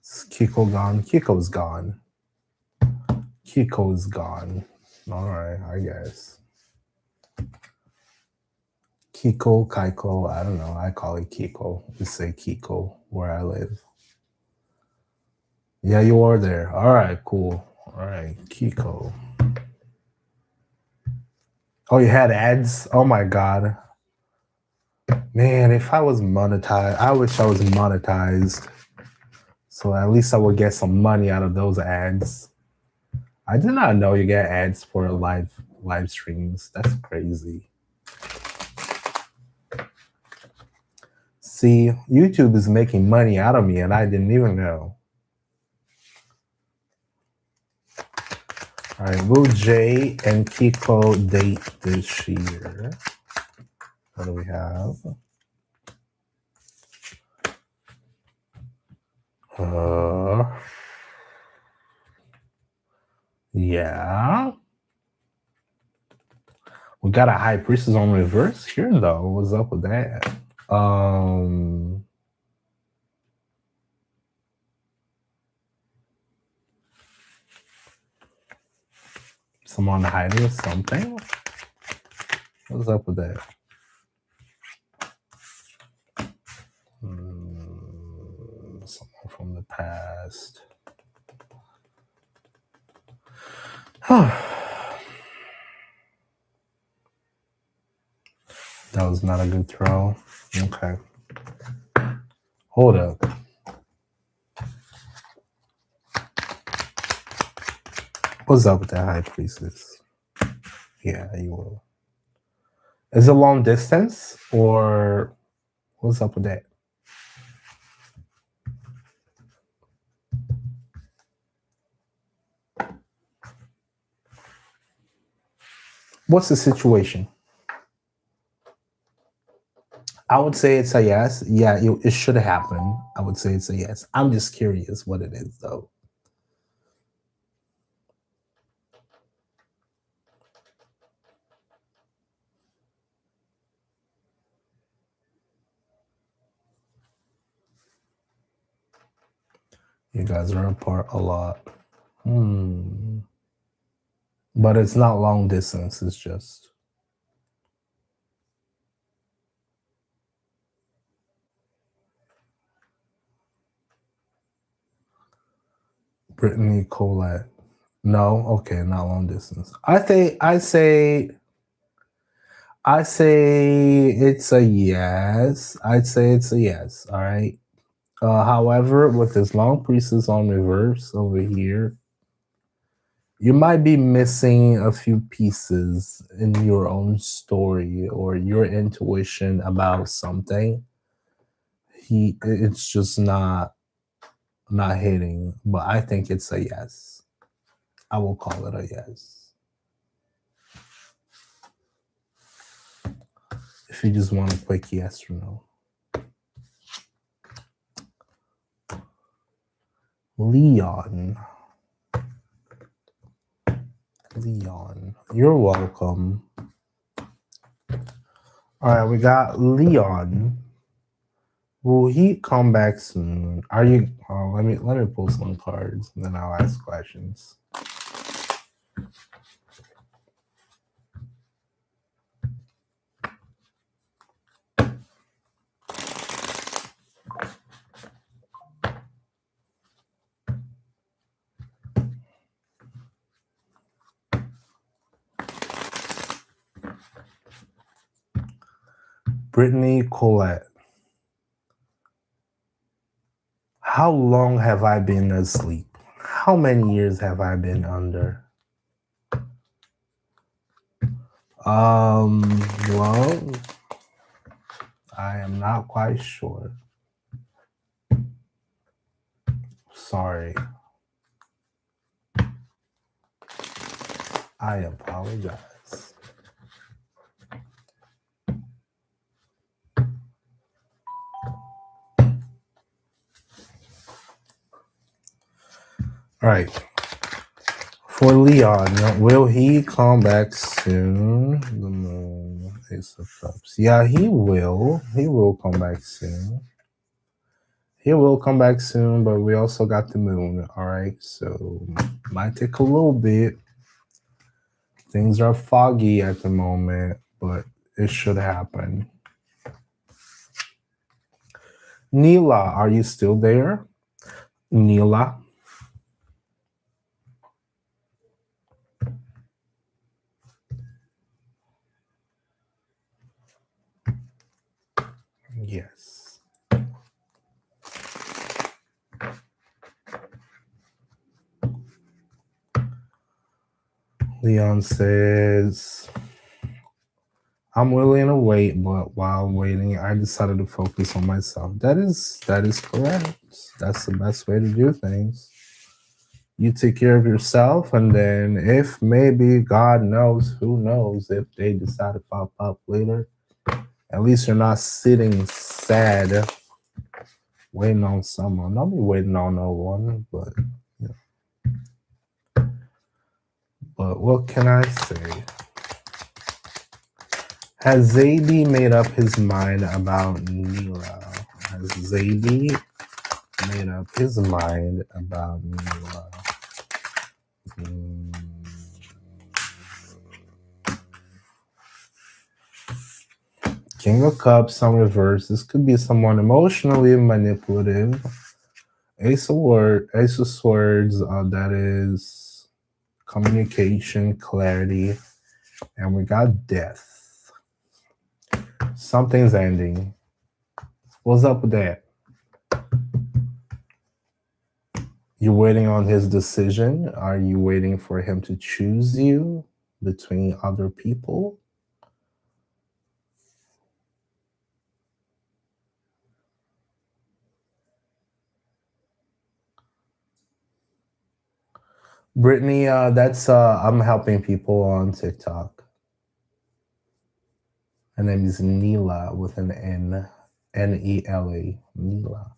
Is Kiko gone? Kiko's gone. Kiko's gone. All right, I guess. Kiko, Kaiko, I don't know. I call it Kiko. We say Kiko where I live. Yeah, you are there. All right, cool. All right, Kiko. Oh, you had ads? Oh my god. Man, if I was monetized, I wish I was monetized. So at least I would get some money out of those ads. I did not know you get ads for live streams. That's crazy. See, YouTube is making money out of me and I didn't even know. All right, will Jay and Kiko date this year? What do we have? Yeah. We got a high priestess on reverse here though. What's up with that? Someone hiding something? What's up with that? Someone from the past. That was not a good throw. Okay. Hold up. What's up with that high priestess? Yeah, you will. Is it long distance or what's up with that? What's the situation? I would say it's a yes. Yeah, it should happen. I would say it's a yes. I'm just curious what it is, though. You guys are apart a lot. But it's not long distance, it's just. Brittany Colette. No, okay, not long distance. I say it's a yes. I'd say it's a yes. All right. However, with this long priestess on reverse over here, you might be missing a few pieces in your own story or your intuition about something. It's just not hitting, but I think it's a yes. I will call it a yes. If you just want a quick yes or no. Leon. You're welcome. All right, we got Leon. Will he come back soon? Are you? Let me pull some cards, and then I'll ask questions. Brittany Colette. How long have I been asleep? How many years have I been under? Well, I am not quite sure. Sorry. I apologize. All right. For Leon, will he come back soon? The moon, Ace of Cups. Yeah, he will. He will come back soon. He will come back soon, but we also got the moon. All right, so might take a little bit. Things are foggy at the moment, but it should happen. Neela, are you still there? Neela? Yes. Leon says, I'm willing to wait, but while waiting, I decided to focus on myself. That is correct. That's the best way to do things. You take care of yourself, and then if maybe God knows, who knows, if they decide to pop up later, at least you're not sitting sad waiting on someone. Don't be waiting on no one, but but what can I say? Has Zaidi made up his mind about Neela? Has Zaidi made up his mind about Neela? King of Cups on reverse. This could be someone emotionally manipulative. Ace of Swords. That is communication, clarity, and we got death. Something's ending. What's up with that? You're waiting on his decision? Are you waiting for him to choose you between other people? Brittany, that's I'm helping people on TikTok. Her name is Neela with an N, Nela. Neela.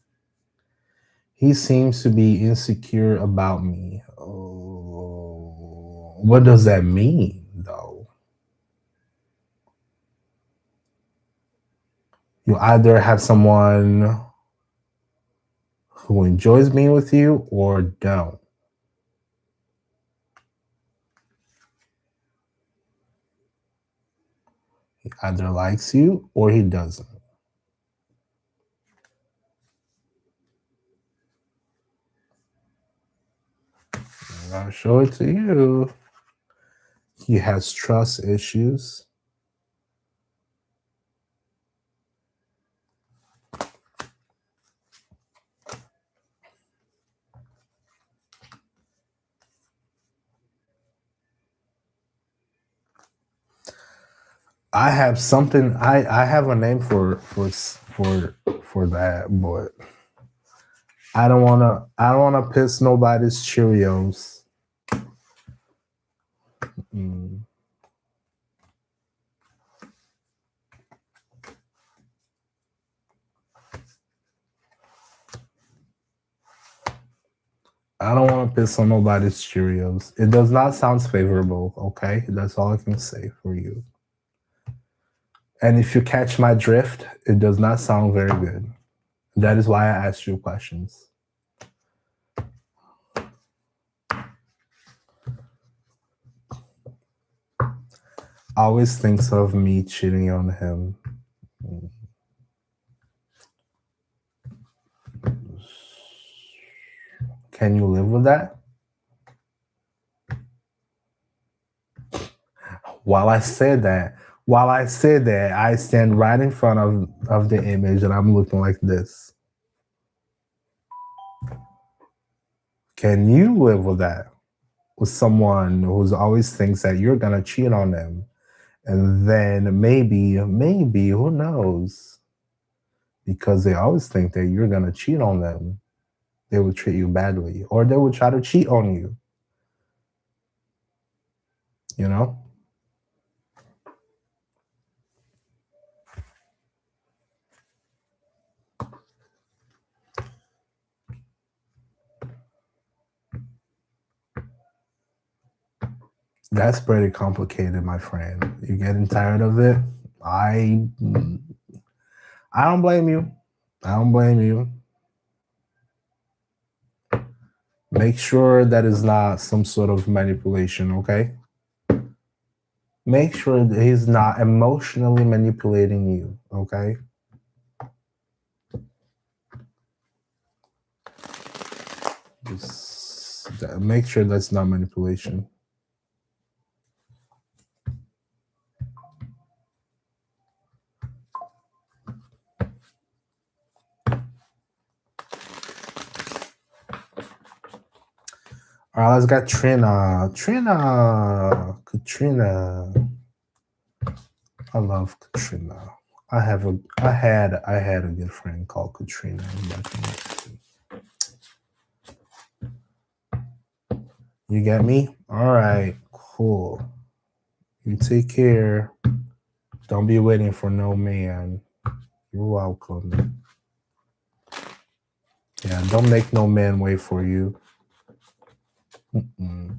He seems to be insecure about me. Oh, what does that mean, though? You either have someone who enjoys being with you or don't. He either likes you or he doesn't. I'll show it to you. He has trust issues. I have something. I have a name for that, but I don't wanna piss nobody's Cheerios. Mm. I don't want to piss on nobody's Cheerios. It does not sound favorable, okay? That's all I can say for you. And if you catch my drift, it does not sound very good. That is why I asked you questions. Always thinks of me cheating on him. Can you live with that? While I said that, I stand right in front of the image and I'm looking like this. Can you live with that? With someone who's always thinks that you're gonna cheat on them, and then maybe, who knows? Because they always think that you're gonna cheat on them, they will treat you badly, or they will try to cheat on you. You know? That's pretty complicated, my friend. You getting tired of it? I don't blame you. I don't blame you. Make sure that is not some sort of manipulation, okay? Make sure that he's not emotionally manipulating you, okay? Just make sure that's not manipulation. All right, let's get Katrina. I love Katrina. I had a good friend called Katrina back in the day. You get me? All right, cool. You take care. Don't be waiting for no man. You're welcome. Yeah, don't make no man wait for you. Mm-mm.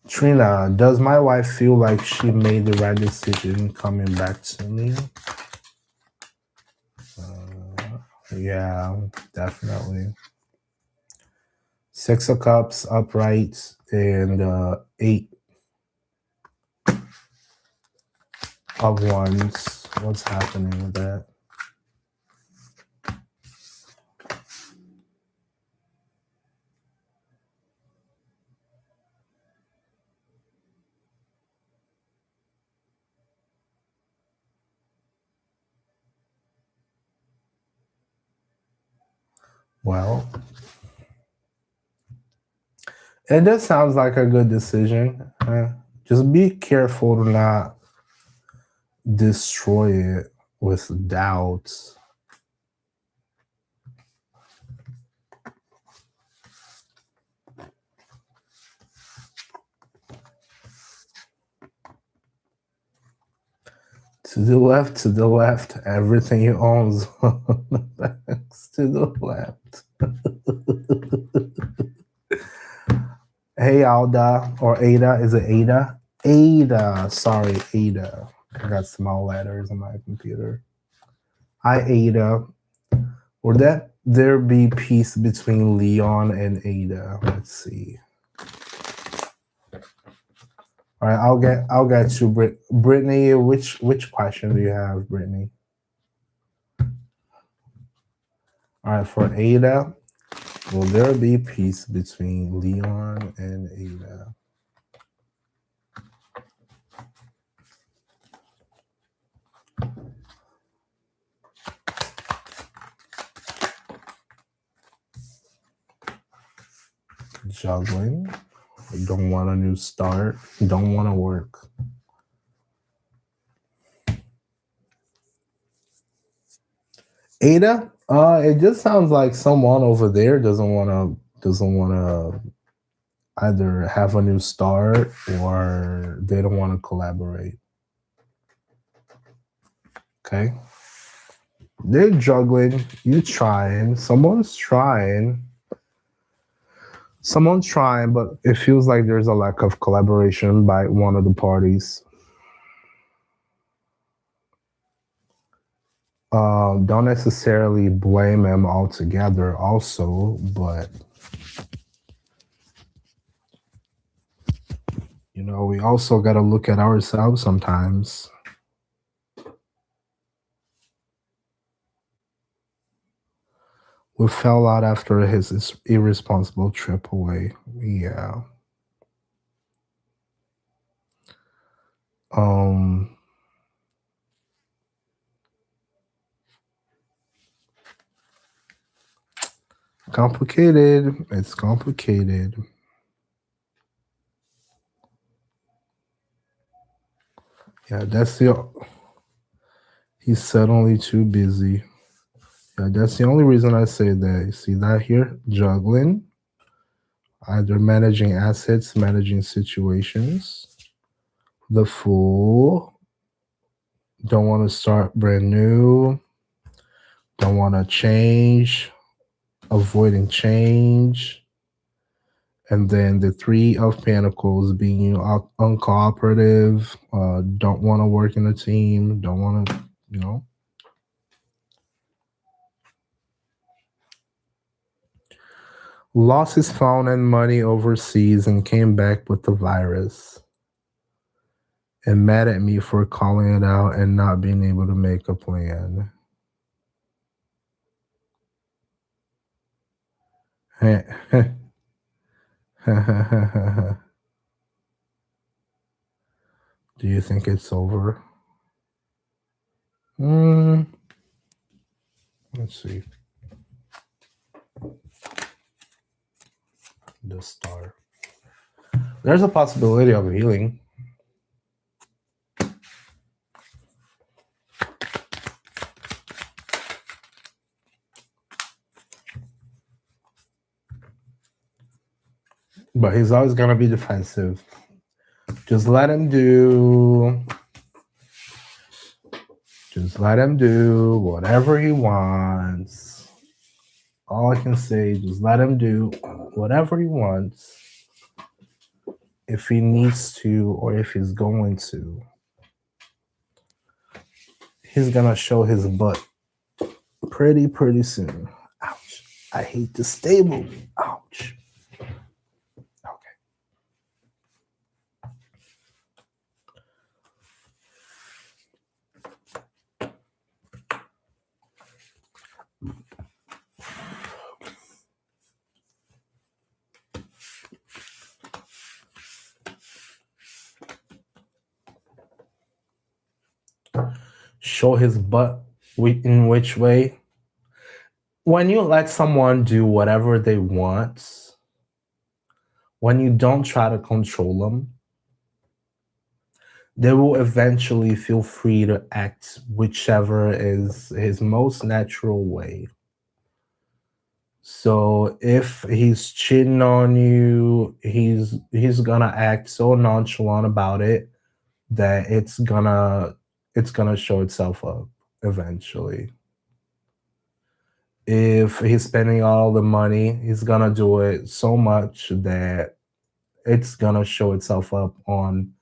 Trina, does my wife feel like she made the right decision coming back to me? Yeah, definitely. 6 of Cups upright and 8 of Wands. What's happening with that? Well, it just sounds like a good decision. Just be careful to not destroy it with doubts. To the left, everything you own to the left. Hey, Alda, or Ada, is it Ada? Ada, sorry, Ada. I got small letters on my computer. Hi, Ada. Would that there be peace between Leon and Ada? Let's see. All right, I'll get you, Brittany. Which question do you have, Brittany? All right, for Ada, will there be peace between Leon and Ada? Juggling. Don't want a new start. Don't want to work. Ada, it just sounds like someone over there doesn't want to either have a new start or they don't want to collaborate. Okay, they're juggling. You trying. Someone's trying, but it feels like there's a lack of collaboration by one of the parties. Don't necessarily blame them altogether also, but we also got to look at ourselves sometimes. We fell out after his irresponsible trip away. Yeah. Complicated. It's complicated. Yeah, he's suddenly too busy. Yeah, that's the only reason I say that. You see that here? Juggling. Either managing assets, managing situations. The Fool. Don't want to start brand new. Don't want to change. Avoiding change. And then the Three of Pentacles being uncooperative, don't want to work in a team, don't want to, Lost his phone and money overseas and came back with the virus. And mad at me for calling it out and not being able to make a plan. Do you think it's over? Let's see. The Star. There's a possibility of healing. But he's always going to be defensive. Just let him do whatever he wants. All I can say, just let him do whatever he wants. If he needs to or if he's going to. He's going to show his butt pretty soon. Ouch. I hate the stable. Ouch. Show his butt in which way? When you let someone do whatever they want, when you don't try to control them, they will eventually feel free to act whichever is his most natural way. So if he's cheating on you, he's gonna act so nonchalant about it that it's gonna show itself up eventually. If he's spending all the money, he's gonna do it so much that it's gonna show itself up on,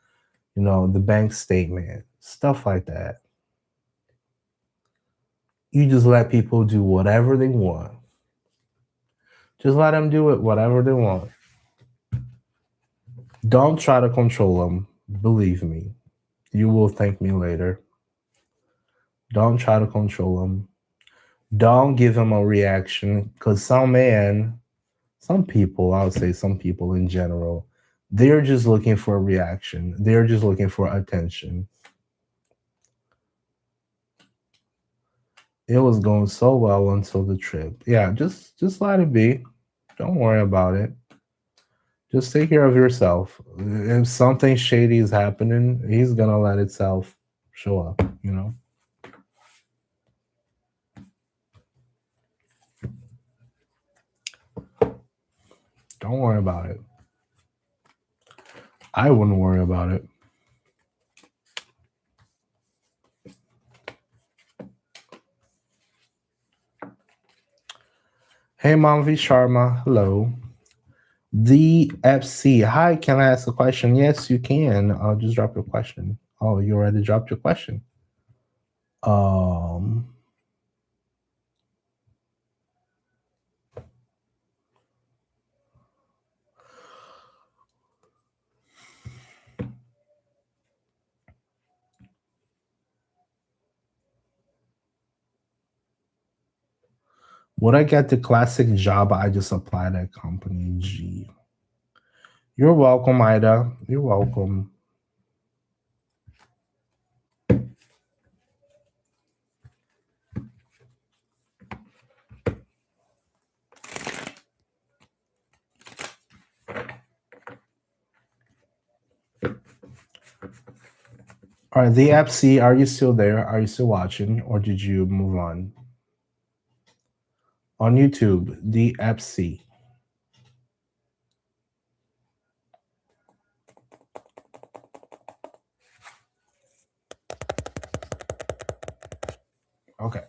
the bank statement. Stuff like that. You just let people do whatever they want. Just let them do it whatever they want. Don't try to control them. Believe me. You will thank me later. Don't try to control them. Don't give them a reaction, because some people, I would say some people in general, they're just looking for a reaction. They're just looking for attention. It was going so well until the trip. Yeah, just let it be. Don't worry about it. Just take care of yourself. If something shady is happening, he's gonna let itself show up, you know? Don't worry about it. I wouldn't worry about it. Hey, Manvi Sharma. Hello. The FC. Hi, can I ask a question? Yes, you can. I'll just drop your question. Oh, you already dropped your question. Would I get the classic job I just applied at company G? You're welcome, Ida. You're welcome. All right, the FC, are you still there? Are you still watching, or did you move on? On YouTube, the FC. Okay.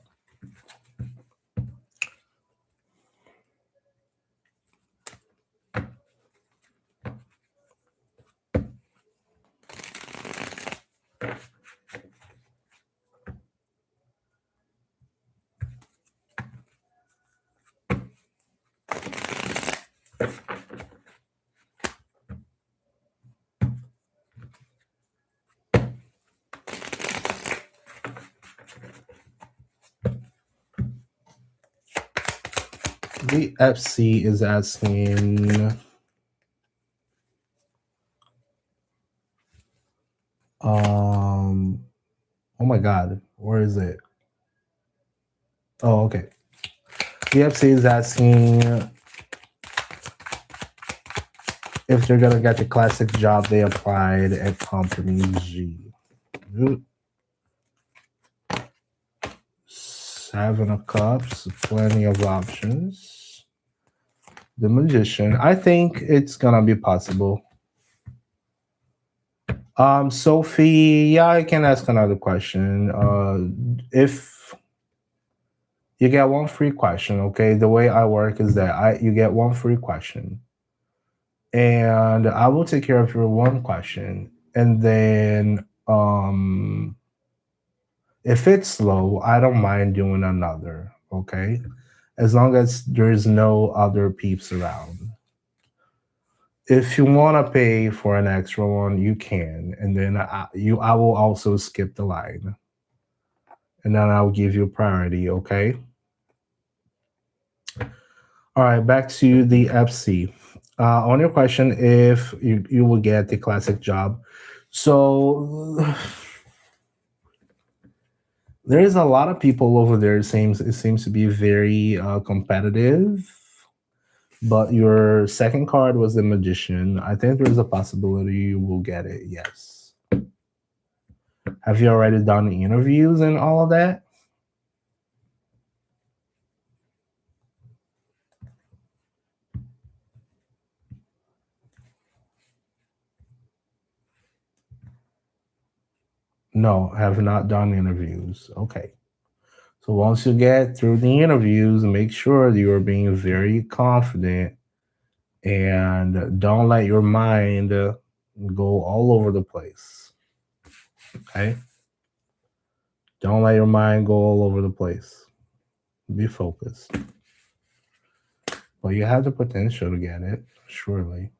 The FC is asking, oh my God, where is it? Oh, okay. The FC is asking if they're gonna get the classic job they applied at company G. Seven of Cups, plenty of options. The Magician. I think it's gonna be possible. Sophie, yeah, I can ask another question. If you get one free question, okay? The way I work is that you get one free question, and I will take care of your one question, and then if it's slow, I don't mind doing another, okay? As long as there's no other peeps around. If you want to pay for an extra one, you can, and then I will also skip the line, and then I'll give you priority. Okay. All right, back to the FC. On your question, if you will get the classic job, so there is a lot of people over there. It seems to be very competitive. But your second card was the Magician. I think there's a possibility you will get it. Yes. Have you already done the interviews and all of that? No, have not done interviews. Okay. So once you get through the interviews, make sure that you're being very confident and don't let your mind go all over the place. Okay. Don't let your mind go all over the place. Be focused. Well, you have the potential to get it, surely.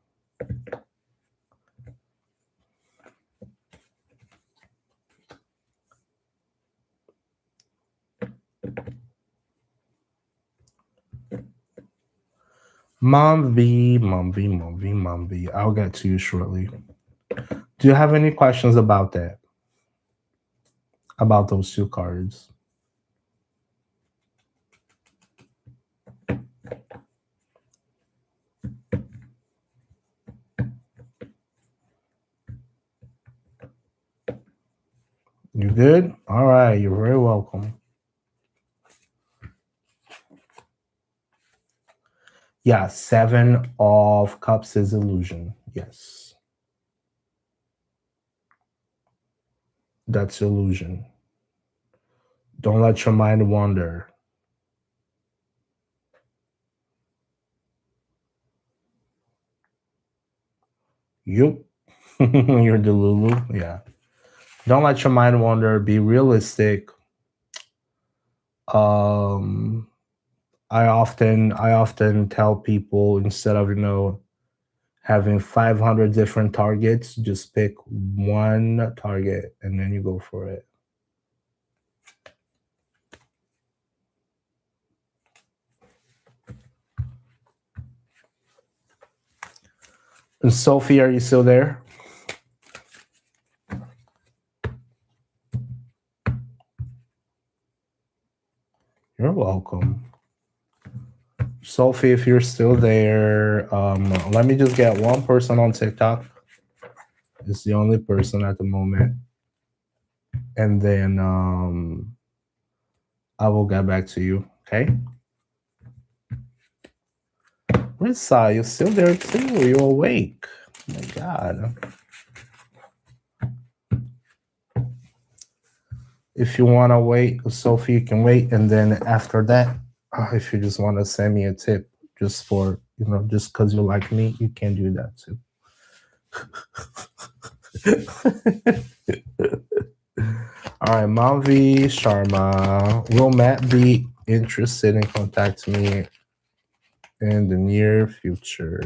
Mom V. I'll get to you shortly. Do you have any questions about that? About those two cards? You good? All right, you're very welcome. Yeah, 7 of Cups is illusion. Yes. That's illusion. Don't let your mind wander. Yup. You're the Lulu. Yeah. Don't let your mind wander. Be realistic. I often tell people, instead of having 500 different targets, just pick one target and then you go for it. And Sophie, are you still there? You're welcome. Sophie, if you're still there, let me just get one person on TikTok. It's the only person at the moment. And then I will get back to you, okay? Rissa, you're still there too. You're awake. Oh my God. If you want to wait, Sophie, you can wait. And then after that, if you just want to send me a tip just for, just because you like me, you can do that too. All right, Mavi Sharma. Will Matt be interested in contacting me in the near future?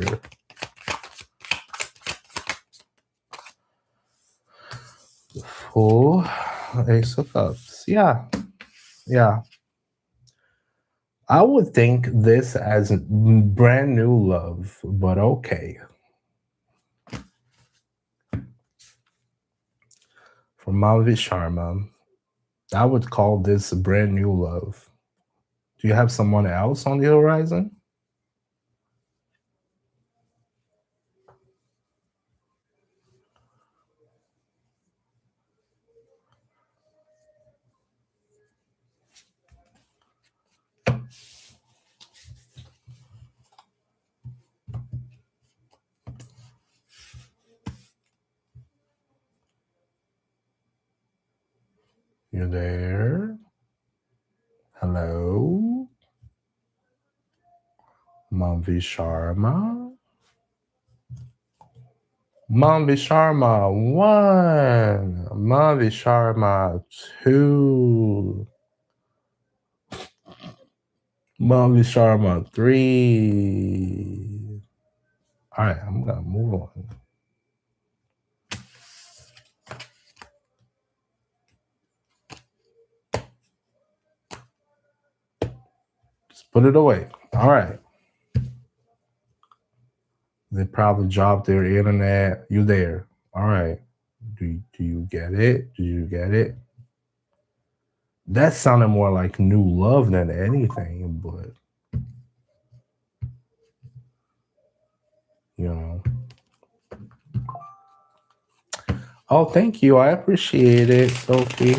Full Ace of Cups. Yeah. I would think this as brand new love, but okay. For Mavi Sharma, I would call this brand new love. Do you have someone else on the horizon? You there? Hello? Mavi Sharma? Mavi Sharma 1. Mavi Sharma 2. Mavi Sharma 3. All right, I'm going to move on. Just put it away. All right. They probably dropped their internet. You there. All right. Do you get it? Do you get it? That sounded more like new love than anything, but Oh, thank you. I appreciate it, Sophie.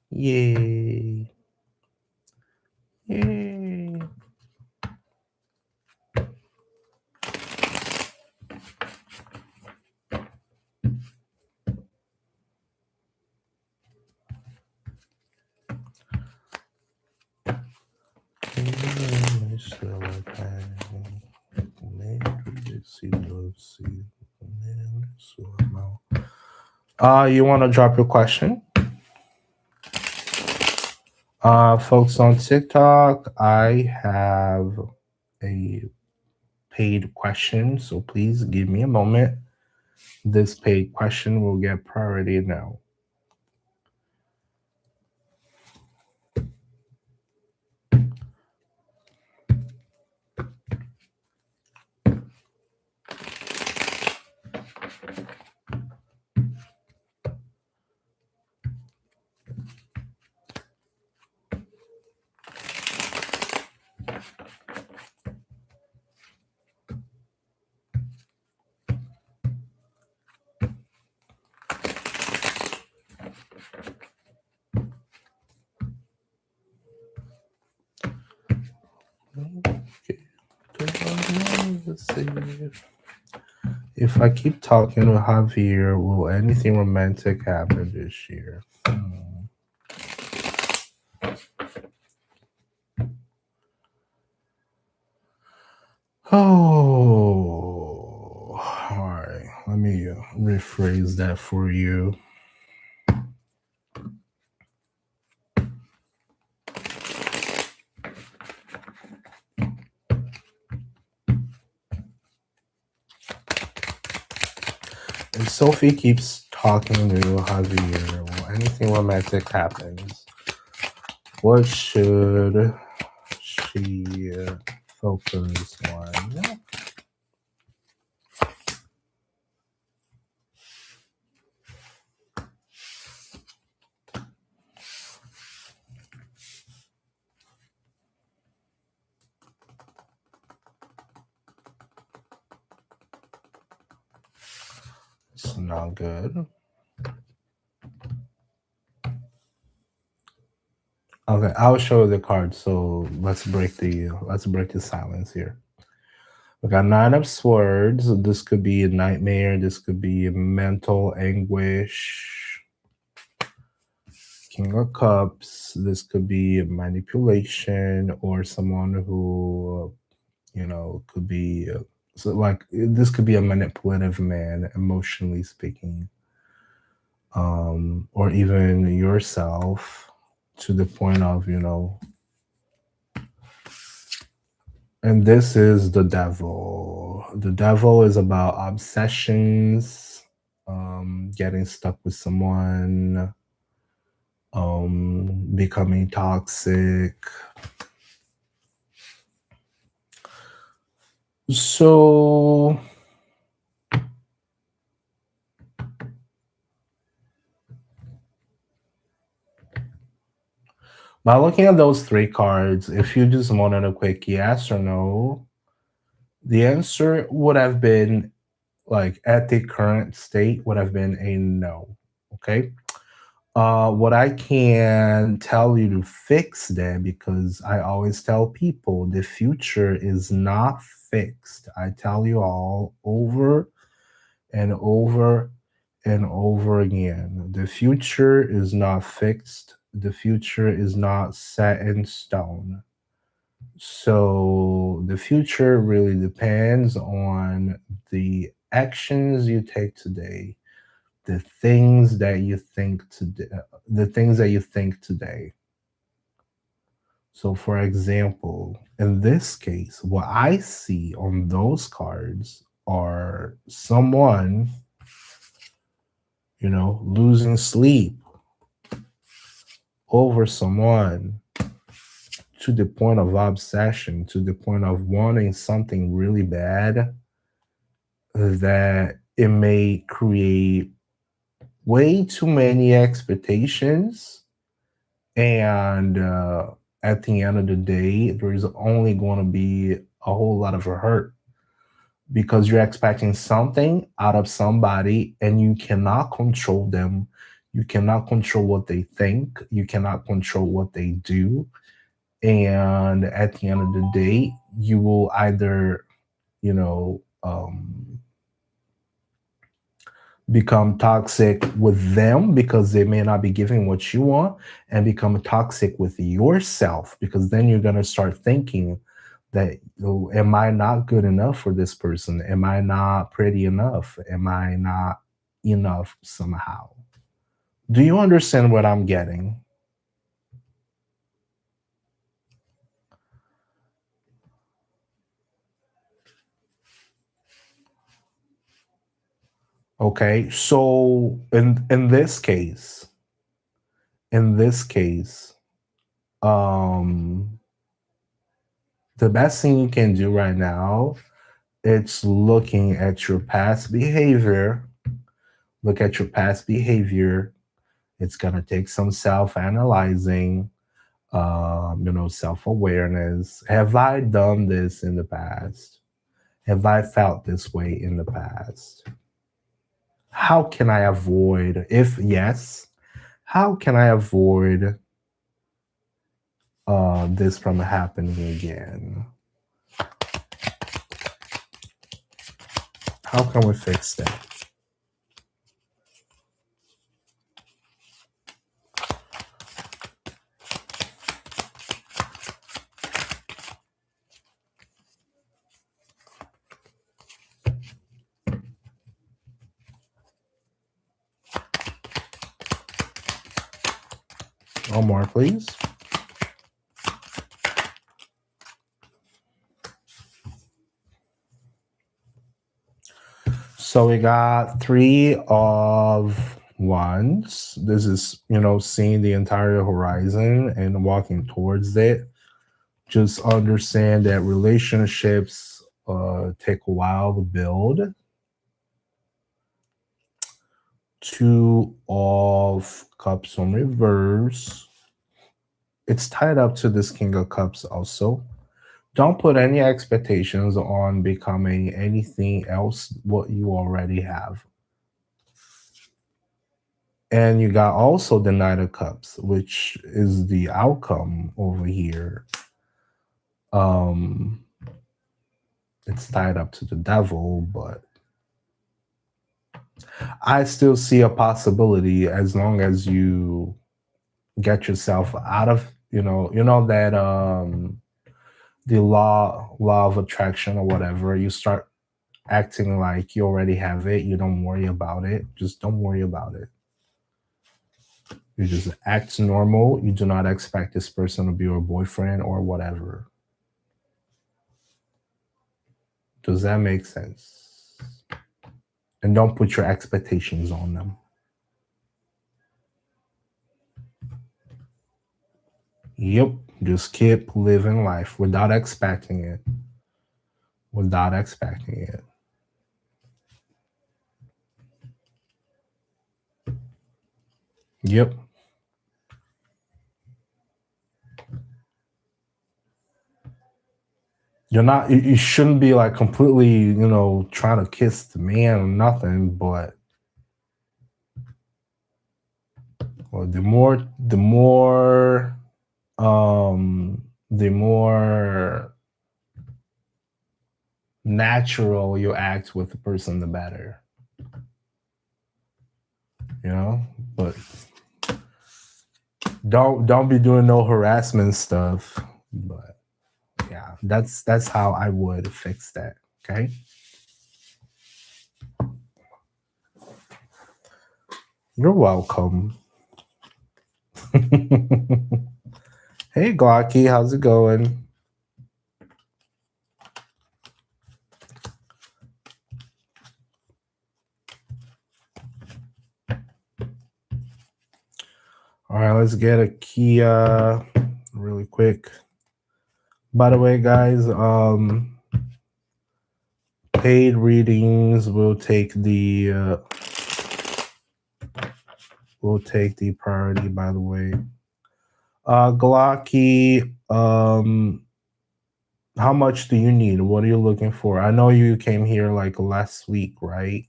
Yay. Yay. You want to drop your question? Folks on TikTok, I have a paid question, so please give me a moment. This paid question will get priority now. Okay. Let's see. If I keep talking to Javier, will anything romantic happen this year? Oh, all right. Let me rephrase that for you. If Sophie keeps talking to Javier, will anything romantic happens? What should she focus on? It's not good. Okay, I'll show the card. So let's break the silence here. We got Nine of Swords. This could be a nightmare. This could be a mental anguish. King of Cups. This could be manipulation or someone who, could be this could be a manipulative man, emotionally speaking, or even yourself, to the point of And this is the devil. The devil is about obsessions, getting stuck with someone, becoming toxic. So by looking at those three cards, if you just wanted a quick yes or no, the answer would have been, like, at the current state, would have been a no. Okay. What I can tell you to fix that, because I always tell people the future is not fixed. I tell you all over and over and over again. The future is not fixed. The future is not set in stone. So the future really depends on the actions you take today, the things that you think today. So for example, in this case, what I see on those cards are someone, losing sleep over someone, to the point of obsession, to the point of wanting something really bad, that it may create way too many expectations. And at the end of the day, there's only going to be a whole lot of hurt, because you're expecting something out of somebody and you cannot control them. You cannot control what they think. You cannot control what they do. And at the end of the day, you will either, become toxic with them because they may not be giving what you want, and become toxic with yourself, because then you're going to start thinking that, oh, am I not good enough for this person? Am I not pretty enough? Am I not, enough somehow. Do you understand what I'm getting? Okay, so in this case, in this case, um, the best thing you can do right now, it's looking at your past behavior. Look at your past behavior. It's gonna take some self-analyzing, self-awareness. Have I done this in the past? Have I felt this way in the past? How can I avoid, if yes, how can I avoid this from happening again? How can we fix that? One more, please. So we got 3 of Wands. This is, seeing the entire horizon and walking towards it. Just understand that relationships take a while to build. 2 of Cups on reverse. It's tied up to this King of Cups also. Don't put any expectations on becoming anything else what you already have. And you got also the Knight of Cups, which is the outcome over here. It's tied up to the Devil, but I still see a possibility as long as you get yourself out of, that the law of attraction or whatever. You start acting like you already have it. You don't worry about it. Just don't worry about it. You just act normal. You do not expect this person to be your boyfriend or whatever. Does that make sense? And don't put your expectations on them. Yep. Just keep living life without expecting it. Without expecting it. Yep. You shouldn't be like completely, trying to kiss the man or nothing, but the more natural you act with the person, the better. But don't be doing no harassment stuff. But yeah, that's how I would fix that. Okay. You're welcome. Hey Glocky, how's it going? All right, let's get a Kia really quick. By the way, guys, paid readings will take the priority. By the way, Glocky, how much do you need? What are you looking for? I know you came here like last week, right?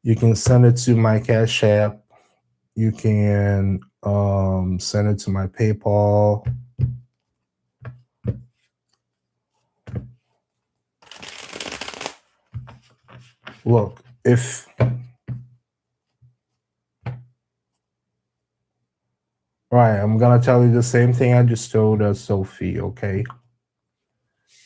You can send it to my Cash App. You can send it to my PayPal. Look, if Right, I'm gonna tell you the same thing I just told Sophie. Okay,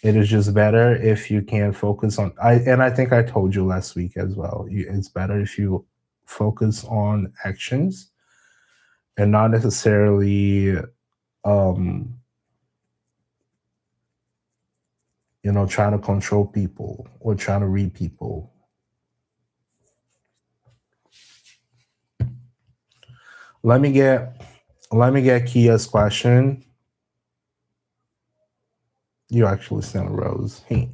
it is just better if you can focus on. I think I told you last week as well. It's better if you focus on actions and not necessarily, um, trying to control people or trying to read people. Let me get Kia's question. You actually sent a rose. Hey.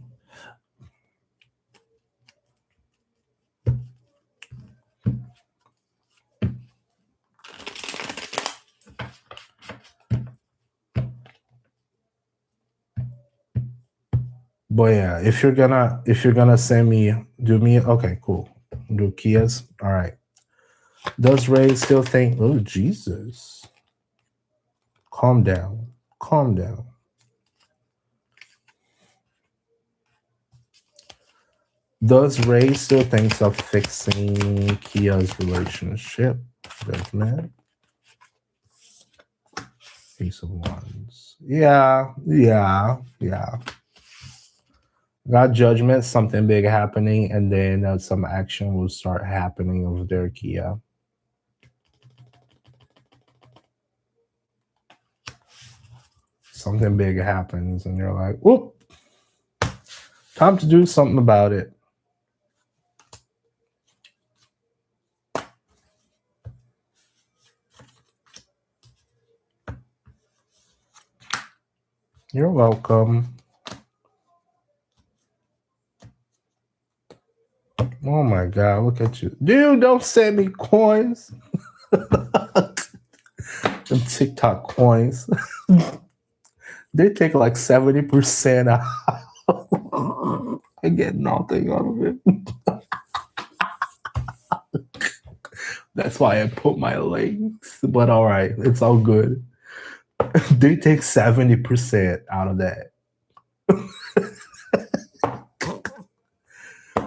But yeah, if you're gonna send me, do me, okay, cool. Do Kia's. All right. Does Ray still think, oh Jesus? Calm down. Calm down. Does Ray still thinks of fixing Kia's relationship? Judgment. Ace of Wands. Yeah. Got judgment, something big happening, and then some action will start happening over there, Kia. Something big happens, and you're like, whoop, time to do something about it. You're welcome. Oh my God, look at you. Dude, don't send me coins. Them TikTok coins. They take like 70% out. I get nothing out of it. That's why I put my links. But all right, it's all good. They take 70% out of that.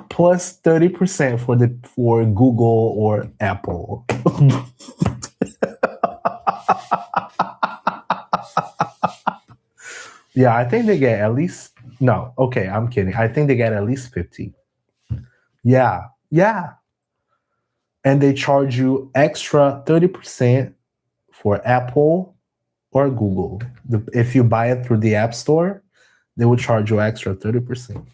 Plus 30% for Google or Apple. Yeah, I think they get at least, no, okay, I'm kidding. I think they get at least 50. Yeah. And they charge you extra 30% for Apple or Google. If you buy it through the App Store, they will charge you extra 30%.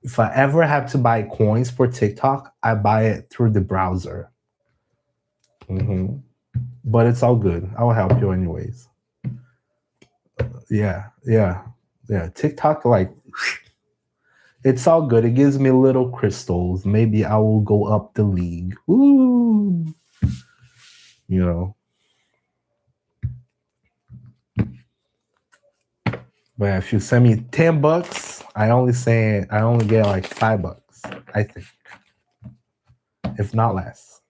If I ever have to buy coins for TikTok, I buy it through the browser. Mm-hmm. But it's all good. I'll help you anyways. Yeah. TikTok, like, it's all good. It gives me little crystals. Maybe I will go up the league. Ooh. But if you send me $10, I only get like $5, I think. If not less.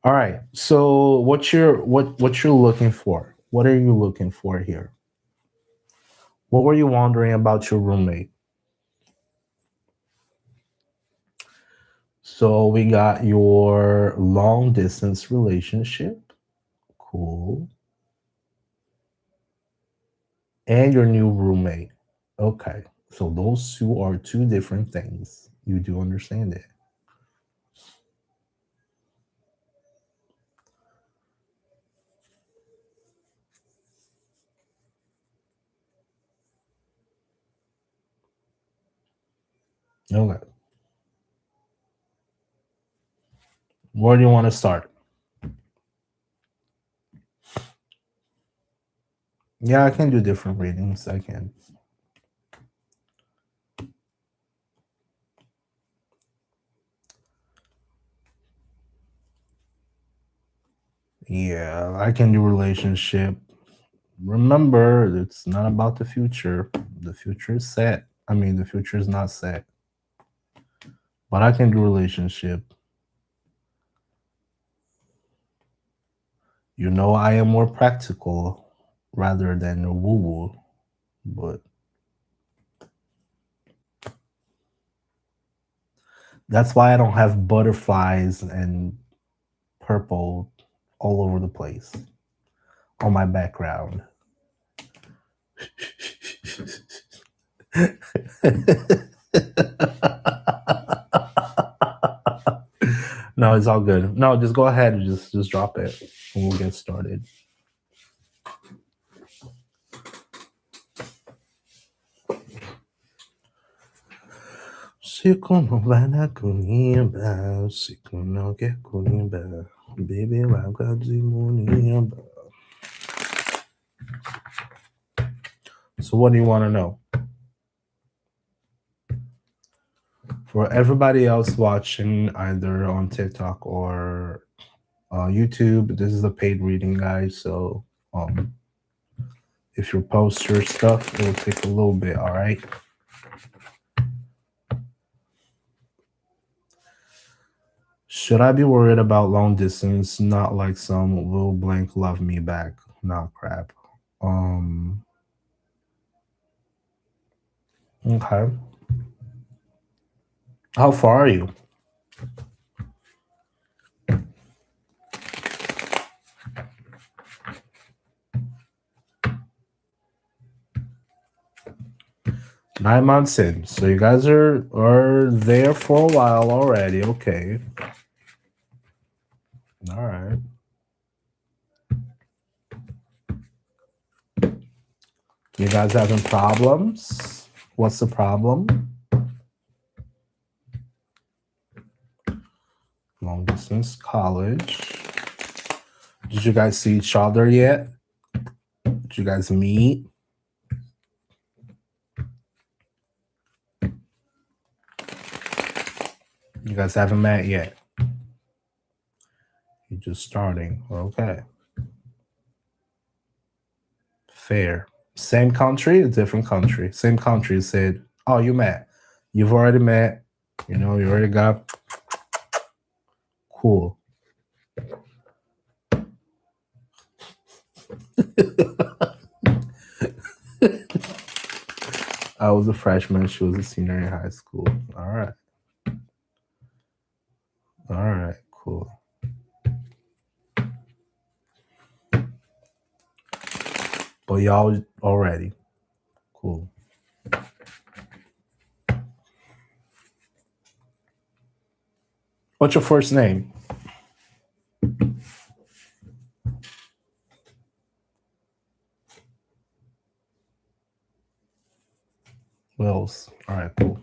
All right. So what you're looking for? What are you looking for here? What were you wondering about your roommate? So we got your long distance relationship. Cool. And your new roommate. Okay. So those two are two different things. You do understand it. Okay. Where do you want to start? Yeah, I can do different readings. I can. Yeah, I can do relationship. Remember, it's not about the future. The future is set. I mean, the future is not set. But I can do relationship. I am more practical rather than a woo-woo. But that's why I don't have butterflies and purple all over the place on my background. No, it's all good. No, just go ahead and just drop it and we'll get started. Siku no vana kunimba, siku no get kunimba, baby wakazi munimba. So what do you want to know? For everybody else watching either on TikTok or YouTube, this is a paid reading, guys. So if you post your stuff, it'll take a little bit, all right? Should I be worried about long distance? Not like some will blank love me back. Nah, crap. Okay. How far are you? Nine months in. So you guys are there for a while already. Okay. All right. You guys having problems? What's the problem? Long distance college. Did you guys see each other yet? Did you guys meet? You guys haven't met yet. You're just starting. Okay. Fair. Same country, different country. Same country said, oh, you met. You've already met. You know, you already got. Cool. I was a freshman. She was a senior in high school. All right. All right. Cool. But y'all already. Cool. What's your first name? Wells. All right, cool.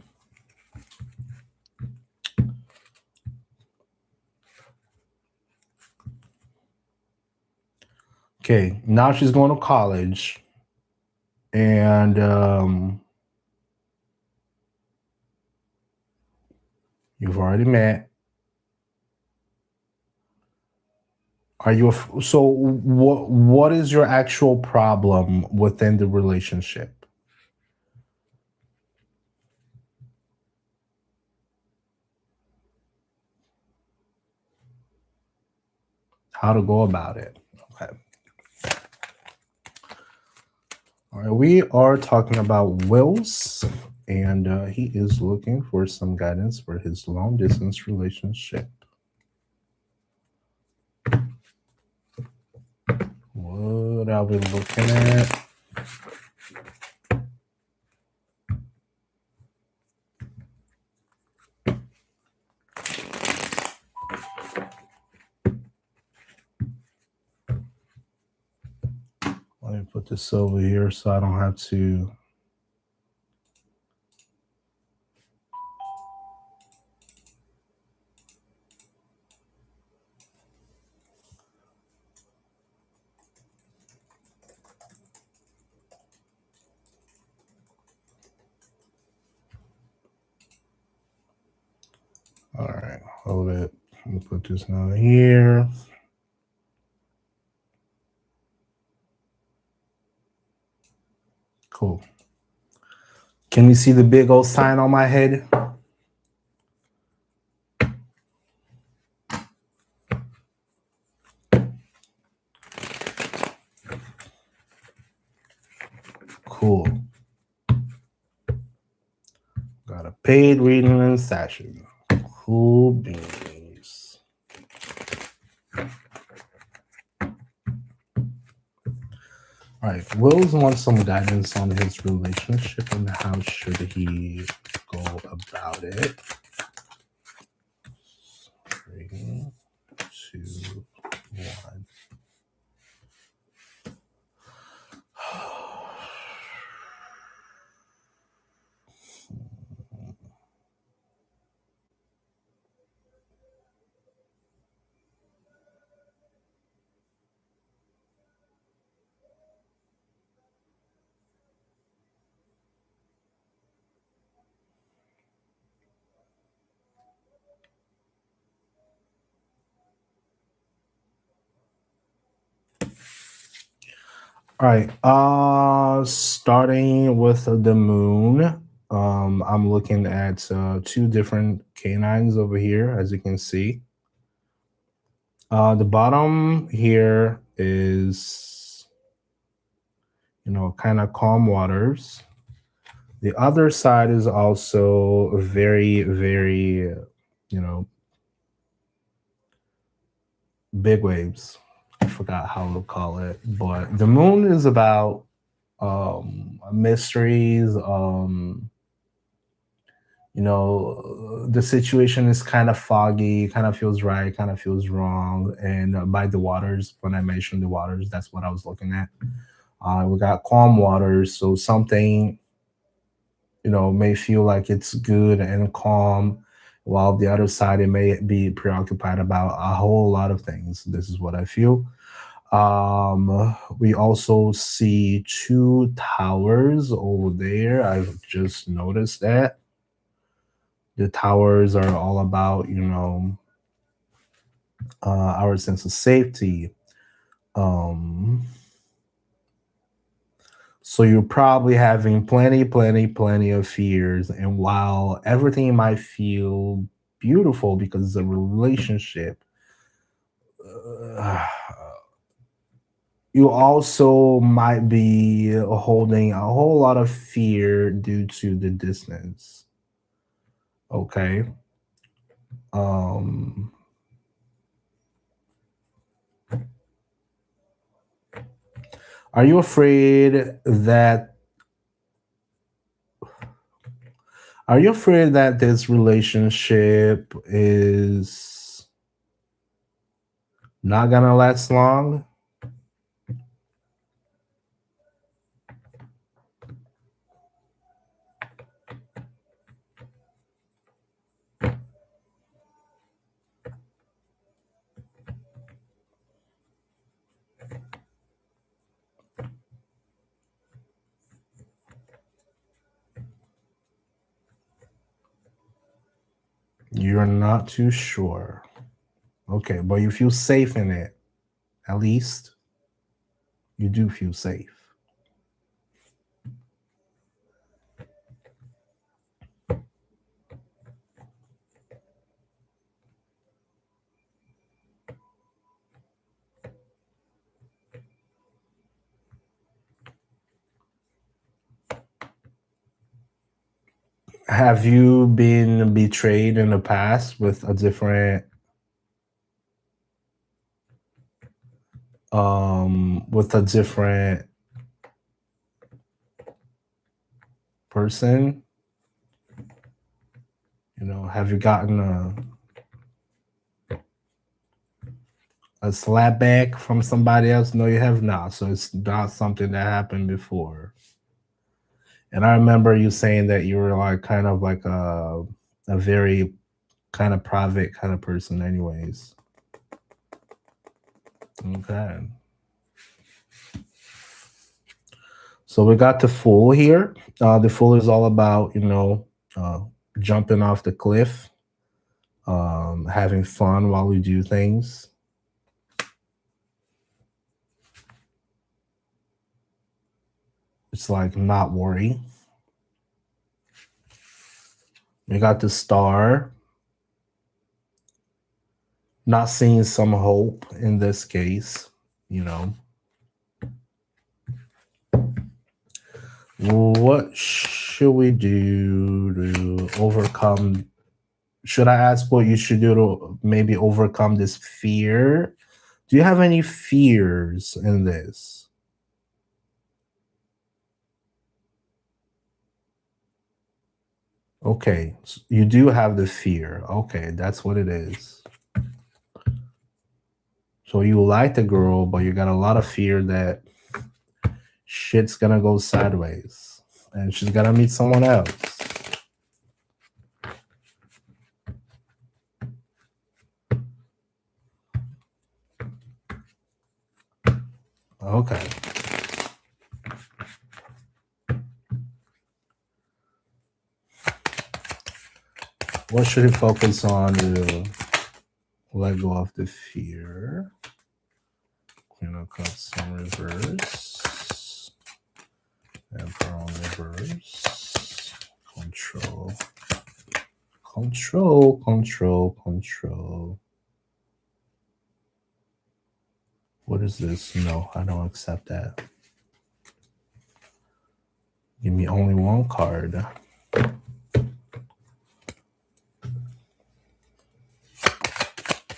Okay, now she's going to college. And you've already met. Are you so what is your actual problem within the relationship? How to go about it? Okay. All right, we are talking about Wills, and he is looking for some guidance for his long distance relationship. What are we looking at? Let me put this over here so I don't have to. All right, hold it. Let me put this down here. Cool. Can you see the big old sign on my head? Cool. Got a paid reading in session. Cool beans. All right, Wills wants some guidance on his relationship and how should he go about it. 3, 2, 1. All right. Starting with the moon. I'm looking at two different canines over here, as you can see. The bottom here is, kind of calm waters. The other side is also very, very, big waves. I forgot how to call it, but the moon is about mysteries. The situation is kind of foggy, kind of feels right, kind of feels wrong. And by the waters, when I mentioned the waters, that's what I was looking at. We got calm waters, so something may feel like it's good and calm, while the other side it may be preoccupied about a whole lot of things. This is what I feel. We also see two towers over there. I've just noticed that the towers are all about our sense of safety. um so you're probably having plenty of fears, and while everything might feel beautiful because it's a relationship, uh, you also might be holding a whole lot of fear due to the distance. Okay. um are you afraid that this relationship is not gonna last long? You're not too sure. Okay, but you feel safe in it. At least you do feel safe. Have you been betrayed in the past with a different person? Have you gotten a slap back from somebody else? No, you have not. So it's not something that happened before. And I remember you saying that you were like kind of like a very kind of private kind of person, anyways. Okay. So we got the Fool here. The Fool is all about, uh, jumping off the cliff, having fun while we do things. It's like not worry. We got the Star, not seeing some hope in this case, you know. What should we do to overcome? Should I ask what you should do to maybe overcome this fear? Do you have any fears in this? Okay, so you do have the fear. Okay, that's what it is. So you like the girl, but you got a lot of fear that shit's gonna go sideways and she's gonna meet someone else. Okay. What should you focus on to let go of the fear? Queen of Cups in reverse. Emperor on reverse. Control. Control, control, control. What is this? No, I don't accept that. Give me only one card.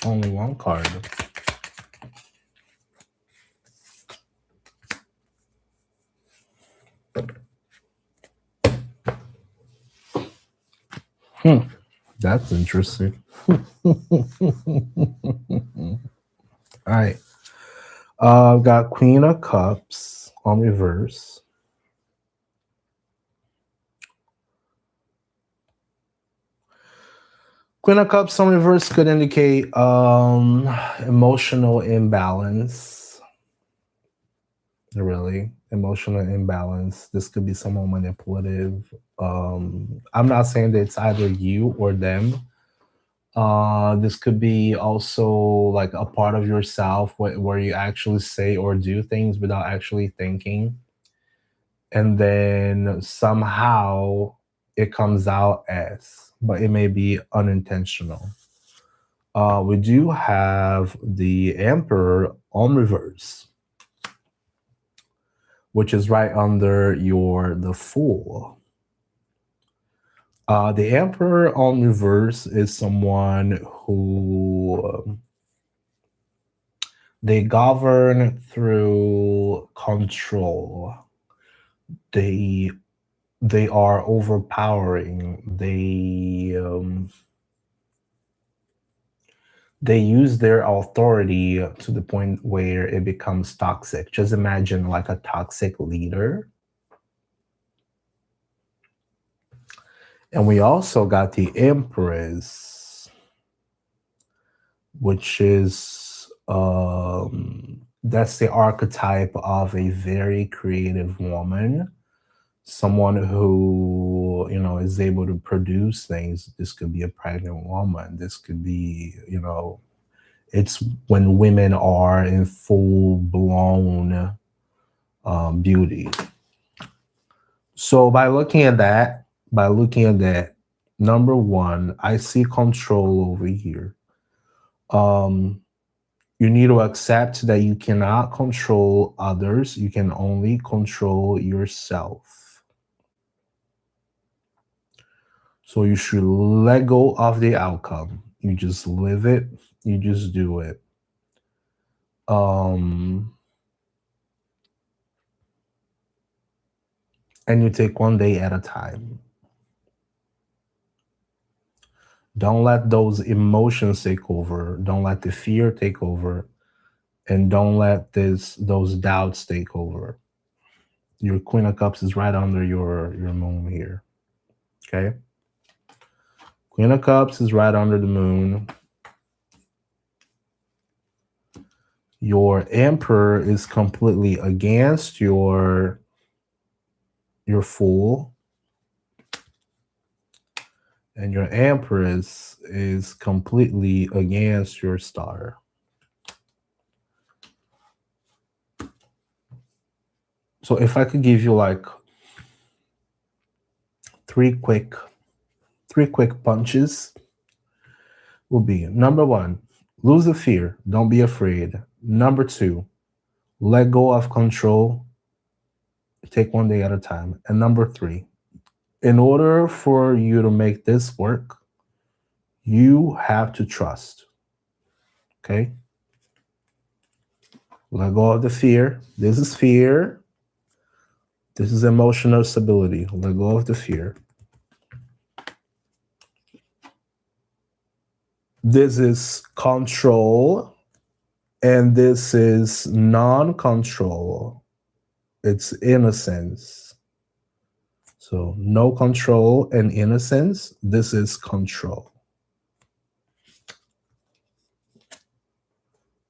Only one card. That's interesting. All right. I've got Queen of Cups on reverse. Queen of Cups on reverse could indicate emotional imbalance. Really, emotional imbalance. This could be someone manipulative. I'm not saying that it's either you or them. This could be also like a part of yourself where you actually say or do things without actually thinking. And then somehow it comes out as, but it may be unintentional. We do have the Emperor on reverse, which is right under the Fool. The Emperor on reverse is someone who they govern through control. They are overpowering. They use their authority to the point where it becomes toxic. Just imagine like a toxic leader. And we also got the Empress, which is that's the archetype of a very creative woman, someone who is able to produce things. This could be a pregnant woman. This could be it's when women are in full blown beauty. So by looking at that, number one, I see control over here. You need to accept that you cannot control others. You can only control yourself. So you should let go of the outcome. You just live it. You just do it. And you take one day at a time. Don't let those emotions take over. Don't let the fear take over. And don't let those doubts take over. Your Queen of Cups is right under your moon here. Okay? Queen of Cups is right under the moon. Your Emperor is completely against your Fool. And your Empress is completely against your Star. So if I could give you like three quick punches, will be number one, lose the fear. Don't be afraid. Number two, let go of control. Take one day at a time. And number three, in order for you to make this work, you have to trust. Okay? Let go of the fear. This is fear. This is emotional stability. Let go of the fear. This is control, and this is non-control. It's innocence. So no control and innocence. This is control.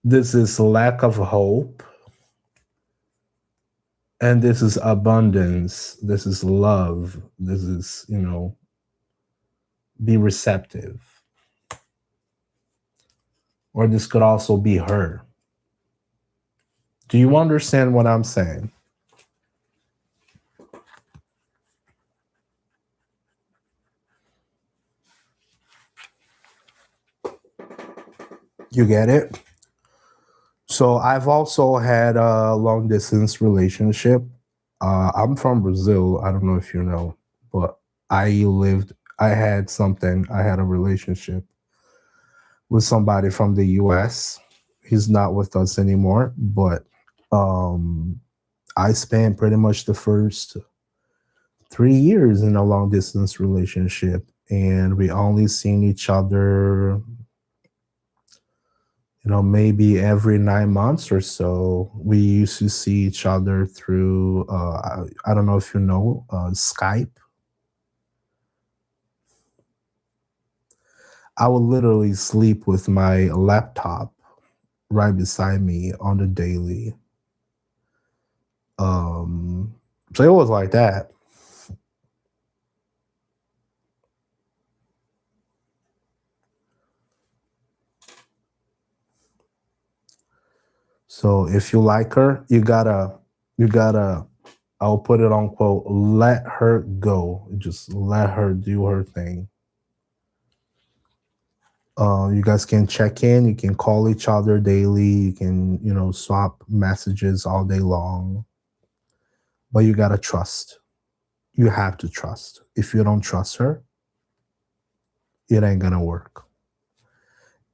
This is lack of hope. And this is abundance. This is love. This is, be receptive. Or this could also be her. Do you understand what I'm saying? You get it? So I've also had a long distance relationship. I'm from Brazil. I don't know if you know, but I had a relationship with somebody from the US. He's not with us anymore, but I spent pretty much the first 3 years in a long distance relationship, and we only seen each other, maybe every 9 months or so. We used to see each other through, I don't know if you know, Skype. I would literally sleep with my laptop right beside me on the daily. So it was like that. So if you like her, you gotta, I'll put it on quote, let her go. Just let her do her thing. You guys can check in, you can call each other daily, you can, swap messages all day long. But you gotta trust. You have to trust. If you don't trust her, it ain't gonna work.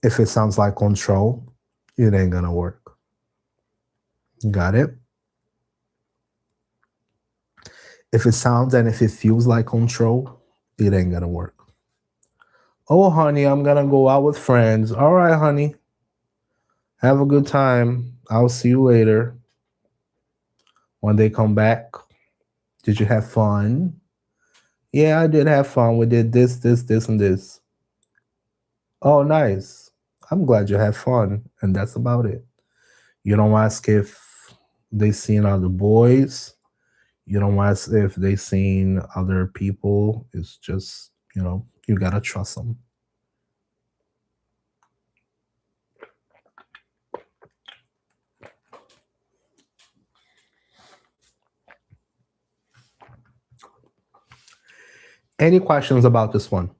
If it sounds like control, it ain't gonna work. Got it? If it sounds and if it feels like control, it ain't gonna work. Oh, honey, I'm gonna go out with friends. All right, honey. Have a good time. I'll see you later. When they come back, did you have fun? Yeah, I did have fun. We did this, and this. Oh, nice. I'm glad you had fun. And that's about it. You don't ask if they seen other boys. You don't ask if they seen other people. It's just, you gotta trust them. Any questions about this one?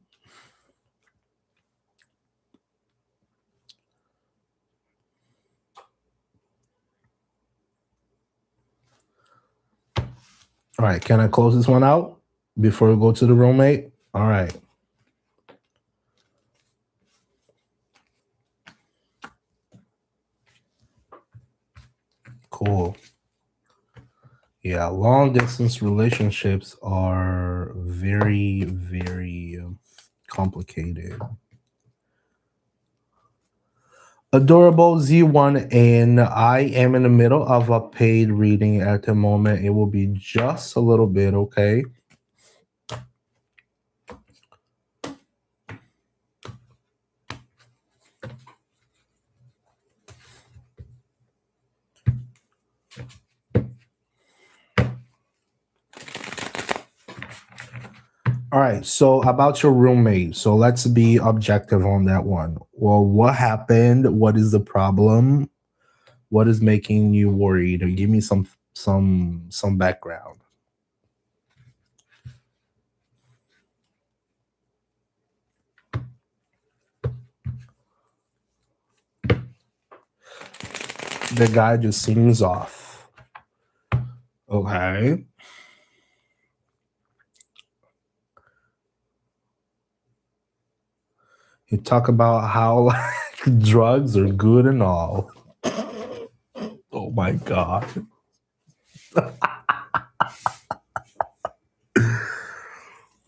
All right, can I close this one out before we go to the roommate? All right. Cool. Yeah, long distance relationships are very, very complicated. Adorable Z1, and I am in the middle of a paid reading at the moment. It will be just a little bit, okay? All right, so about your roommate. So let's be objective on that one. Well, what happened? What is the problem? What is making you worried? Or give me some background. The guy just seems off. Okay. You talk about how like drugs are good and all. Oh my god.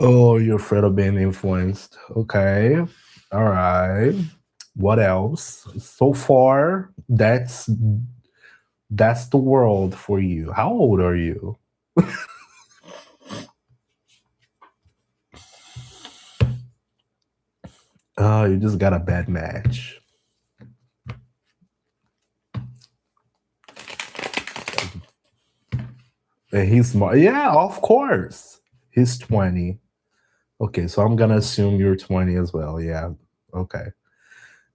Oh, you're afraid of being influenced. Okay. All right. What else? So far, that's the world for you. How old are you? Oh, you just got a bad match. And he's smart. Yeah, of course. He's 20. Okay, so I'm gonna assume you're 20 as well. Yeah. Okay.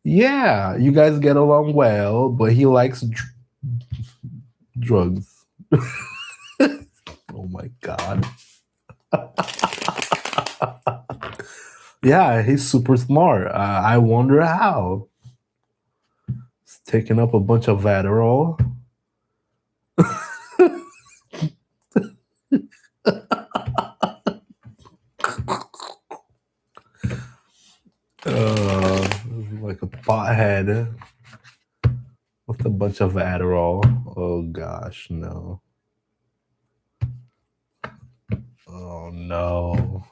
Yeah, you guys get along well, but he likes drugs. Oh my god. Yeah, he's super smart. I wonder how. He's taking up a bunch of Adderall. Like a pothead with a bunch of Adderall. Oh gosh, no. Oh no.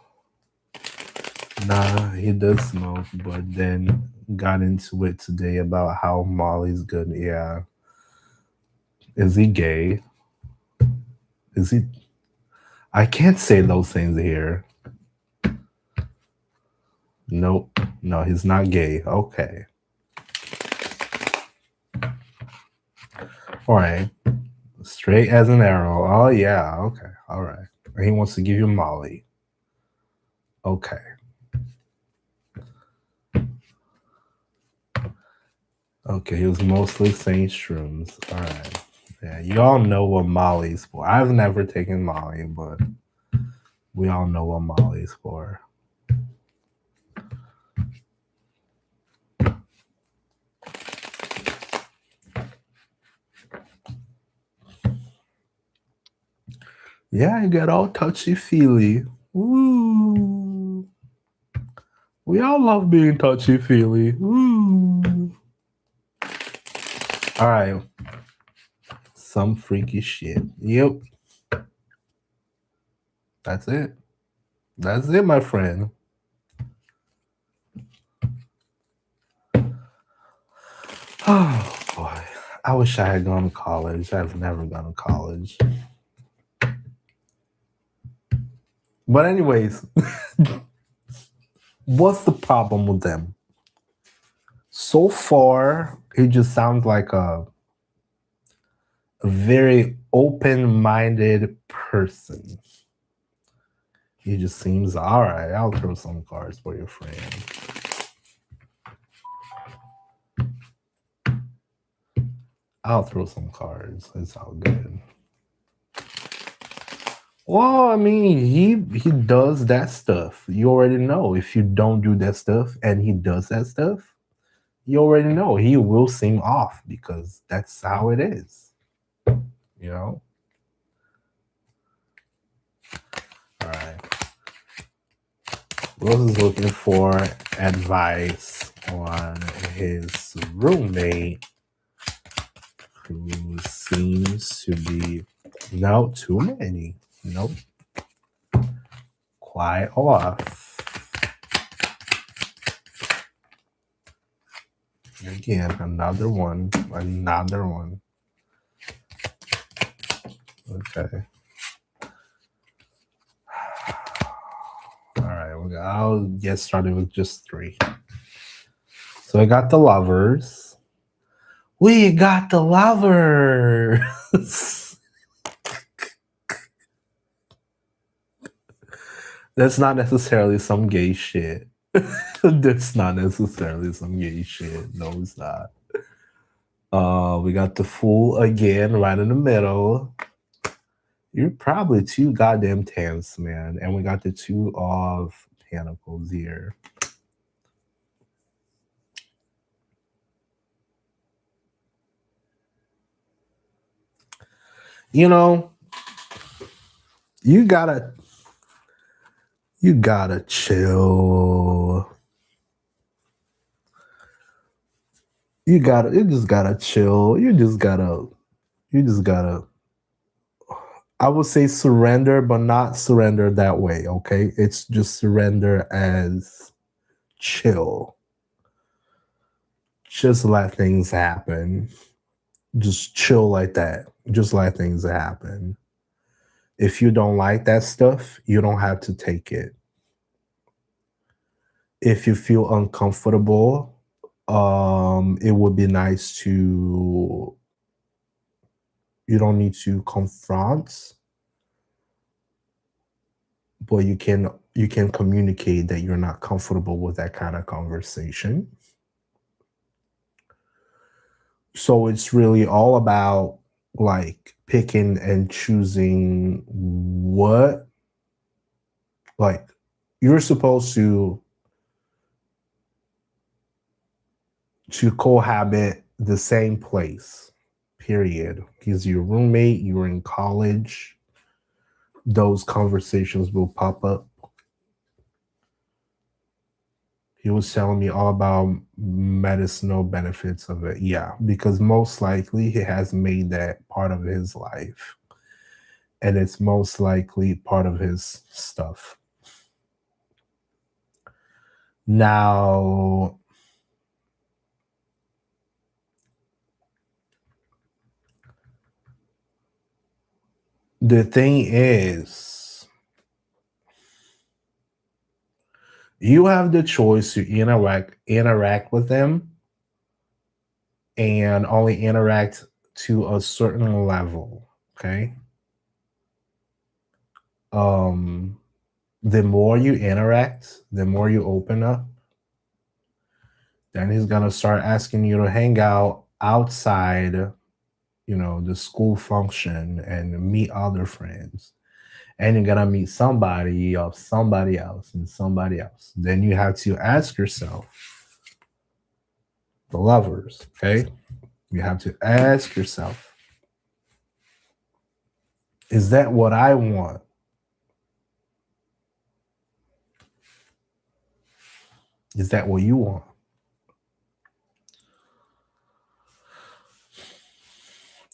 Nah, he does smoke, but then got into it today about how Molly's good. Yeah. Is he gay? Is he? I can't say those things here. Nope. No, he's not gay. Okay. All right. Straight as an arrow. Oh, yeah. Okay. All right. He wants to give you Molly. Okay. Okay. He was mostly saying shrooms. All right. Yeah. You all know what Molly's for. I've never taken Molly, but we all know what Molly's for. Yeah, you get all touchy feely. Ooh. We all love being touchy feely. Ooh. All right. Some freaky shit. Yep. That's it. That's it, my friend. Oh boy. I wish I had gone to college. I've never gone to college. But anyways, what's the problem with them? So far, he just sounds like a very open-minded person. He just seems all right. I'll throw some cards for your friend. I'll throw some cards. It's all good. Well, I mean, he does that stuff. You already know. If you don't do that stuff and he does that stuff, you already know he will seem off because that's how it is. You know? All right. Rose is looking for advice on his roommate who seems to be no too many. Nope. Quite off. Again, another one. Okay. All right, I'll get started with just 3. So I got the lovers. We got the lovers. That's not necessarily some gay shit. That's not necessarily some gay shit. No, it's not. We got the Fool again, right in the middle. You're probably too goddamn tense, man. And we got the 2 of Pentacles here. You know, you gotta chill. You just gotta chill. You just gotta, I would say surrender, but not surrender that way, okay? It's just surrender as chill. Just let things happen. Just chill like that. Just let things happen. If you don't like that stuff, you don't have to take it. If you feel uncomfortable, it would be nice to, you don't need to confront, but you can communicate that you're not comfortable with that kind of conversation. So it's really all about like picking and choosing what, like, you're supposed to cohabit the same place, period. He's your roommate, you're in college, those conversations will pop up. He was telling me all about medicinal benefits of it. Yeah, because most likely he has made that part of his life. And it's most likely part of his stuff. Now, the thing is, you have the choice to interact with them and only interact to a certain level. Okay. Um, the more you interact, the more you open up, then he's gonna start asking you to hang out outside, the school function and meet other friends. And you're gonna meet somebody or somebody else and somebody else. Then you have to ask yourself, the lovers, okay? You have to ask yourself, is that what I want? Is that what you want?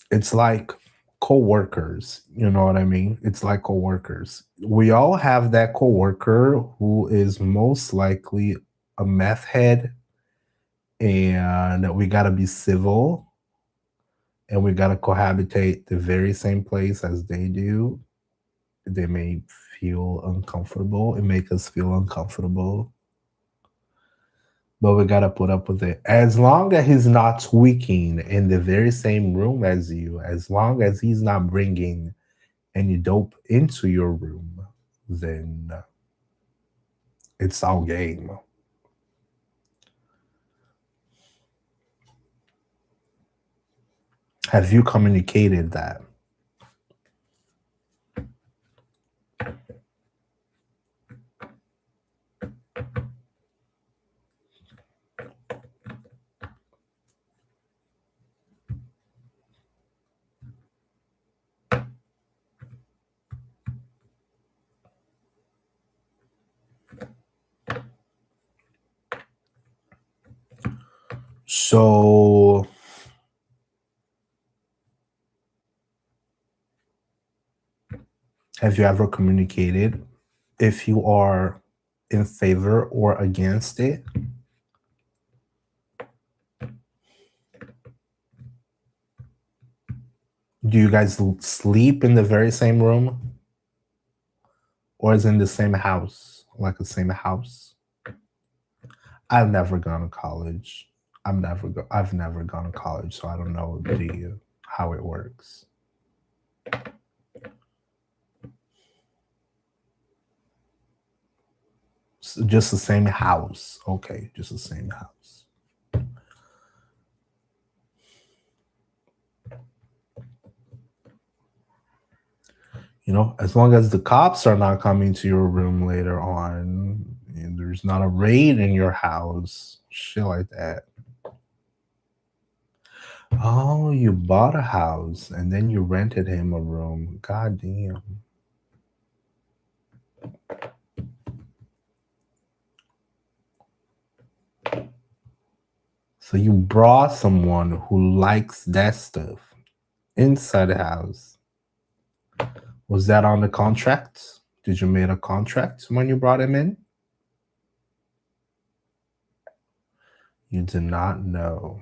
It's like coworkers, you know what I mean? It's like coworkers. We all have that coworker who is most likely a meth head, and we gotta be civil and we gotta cohabitate the very same place as they do. They may feel uncomfortable. It make us feel uncomfortable, but we gotta put up with it. As long as he's not tweaking in the very same room as you, as long as he's not bringing any dope into your room, then it's all game. Have you communicated that? So, have you ever communicated if you are in favor or against it? Do you guys sleep in the very same room, or is it in the same house, like the same house? I've never gone to college. I've never gone to college, so I don't know how it works. Just the same house. Okay, just the same house. As long as the cops are not coming to your room later on, and there's not a raid in your house, shit like that. Oh, you bought a house and then you rented him a room. God damn. So you brought someone who likes that stuff inside the house. Was that on the contract? Did you make a contract when you brought him in? You do not know.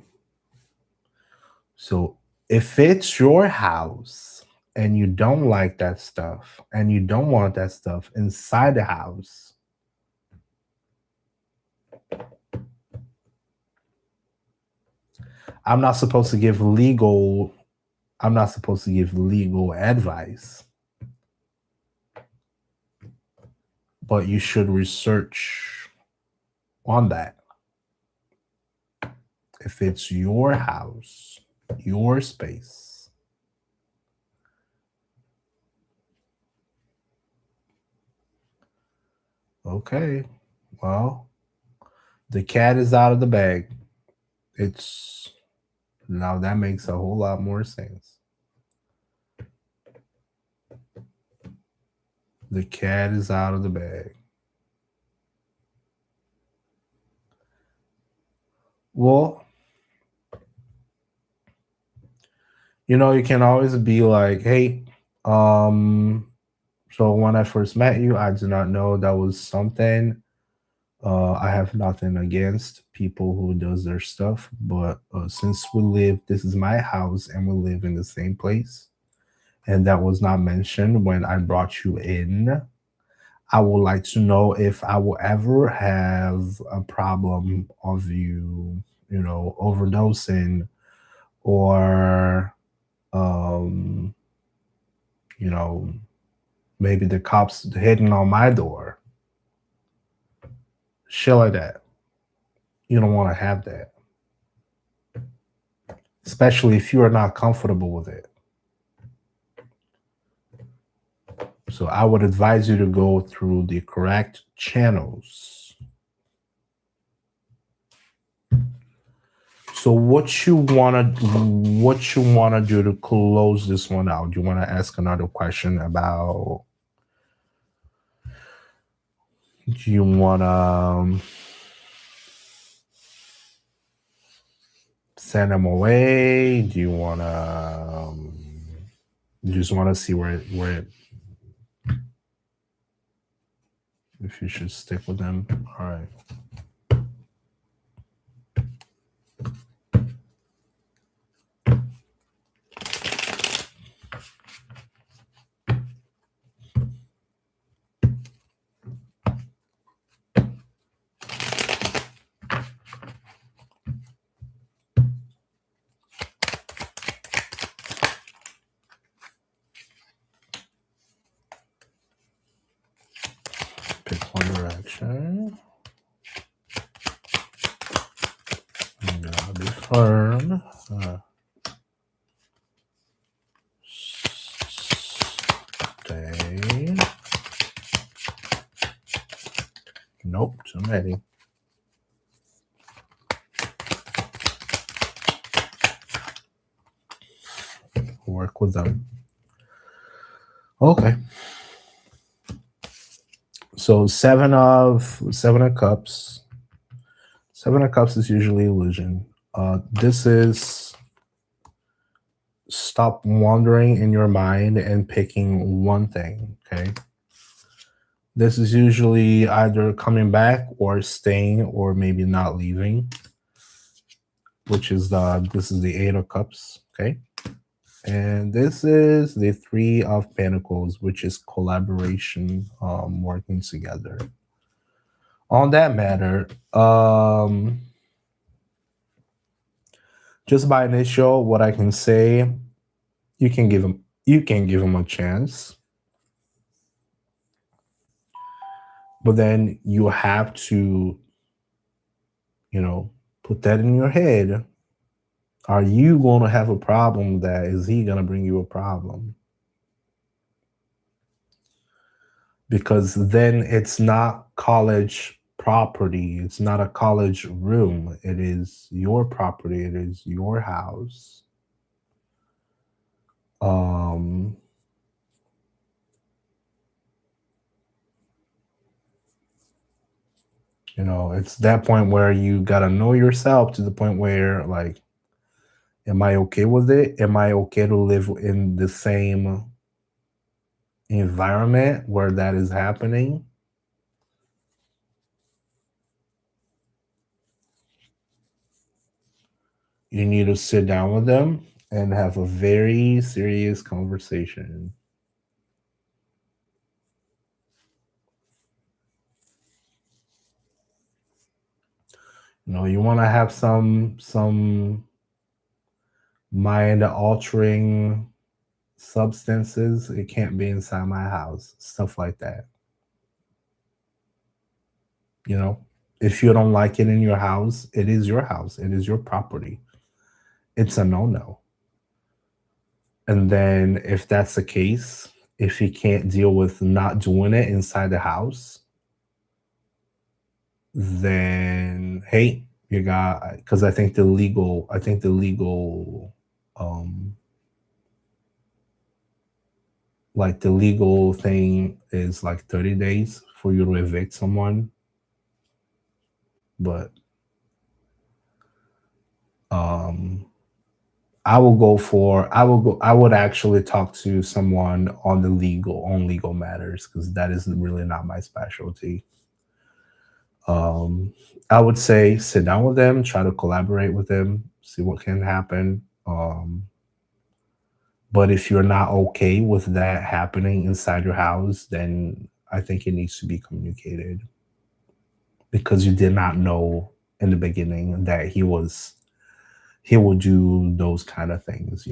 So if it's your house and you don't like that stuff and you don't want that stuff inside the house, I'm not supposed to give legal I'm not supposed to give legal advice, but you should research on that. If it's your house, your space. Okay. Well, the cat is out of the bag. It's now that makes a whole lot more sense. The cat is out of the bag. Well, you can always be like, hey, so when I first met you, I did not know that was something. I have nothing against people who does their stuff, but since this is my house and we live in the same place, and that was not mentioned when I brought you in. I would like to know if I will ever have a problem of you, overdosing or, um, you know, maybe the cops hitting on my door. Shit like that. You don't want to have that, especially if you are not comfortable with it. So I would advise you to go through the correct channels. So what you wanna do to close this one out? Do you wanna ask another question about? Do you wanna send them away? Do you wanna? You just wanna see if you should stick with them. All right. Pick one direction. You gotta be firm. Stay. Nope, too many. Work with them. Okay. So seven of cups. Seven of cups is usually illusion. This is stop wandering in your mind and picking one thing. Okay. This is usually either coming back or staying or maybe not leaving, which is this is the Eight of Cups. Okay. And this is the Three of Pentacles, which is collaboration, working together. On that matter, just by initial, what I can say, you can give him a chance, but then you have to, put that in your head. Are you going to have a problem? That is he going to bring you a problem? Because then it's not college property. It's not a college room. It is your property. It is your house. It's that point where you gotta know yourself to the point where, like, am I okay with it? Am I okay to live in the same environment where that is happening? You need to sit down with them and have a very serious conversation. You want to have some mind altering substances. It can't be inside my house. Stuff like that. If you don't like it in your house, it is your house. It is your property. It's a no-no. And then if that's the case, if you can't deal with not doing it inside the house, then hey, you got, because I think the legal um like the legal thing is like 30 days for you to evict someone. But um I would actually talk to someone on legal matters, because that is really not my specialty. um I would say sit down with them, try to collaborate with them, see what can happen. But if you're not okay with that happening inside your house, then I think it needs to be communicated, because you did not know in the beginning that he will do those kind of things.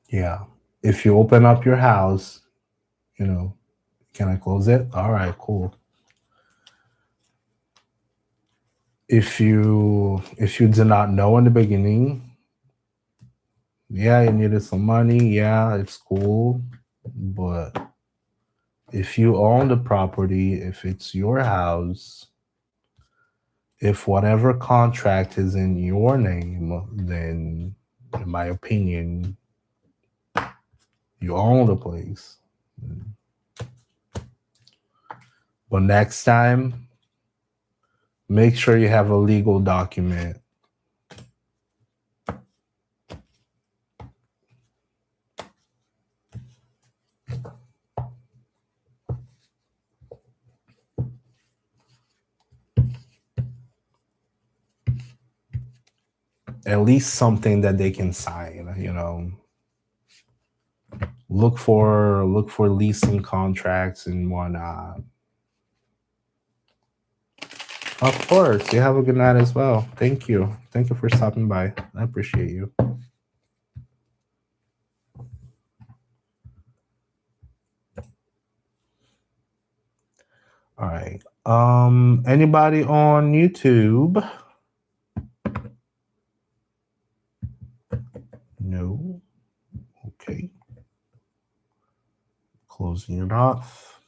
Yeah. If you open up your house, you know, can I close it? All right, cool. If you did not know in the beginning, yeah, you needed some money, yeah, it's cool. But if you own the property, if it's your house, if whatever contract is in your name, then in my opinion, you own the place. But next time, make sure you have a legal document. At least something that they can sign. Look for leasing contracts and whatnot. Of course. You have a good night as well. Thank you. Thank you for stopping by. I appreciate you. All right. Anybody on YouTube? No. Okay. Closing it off.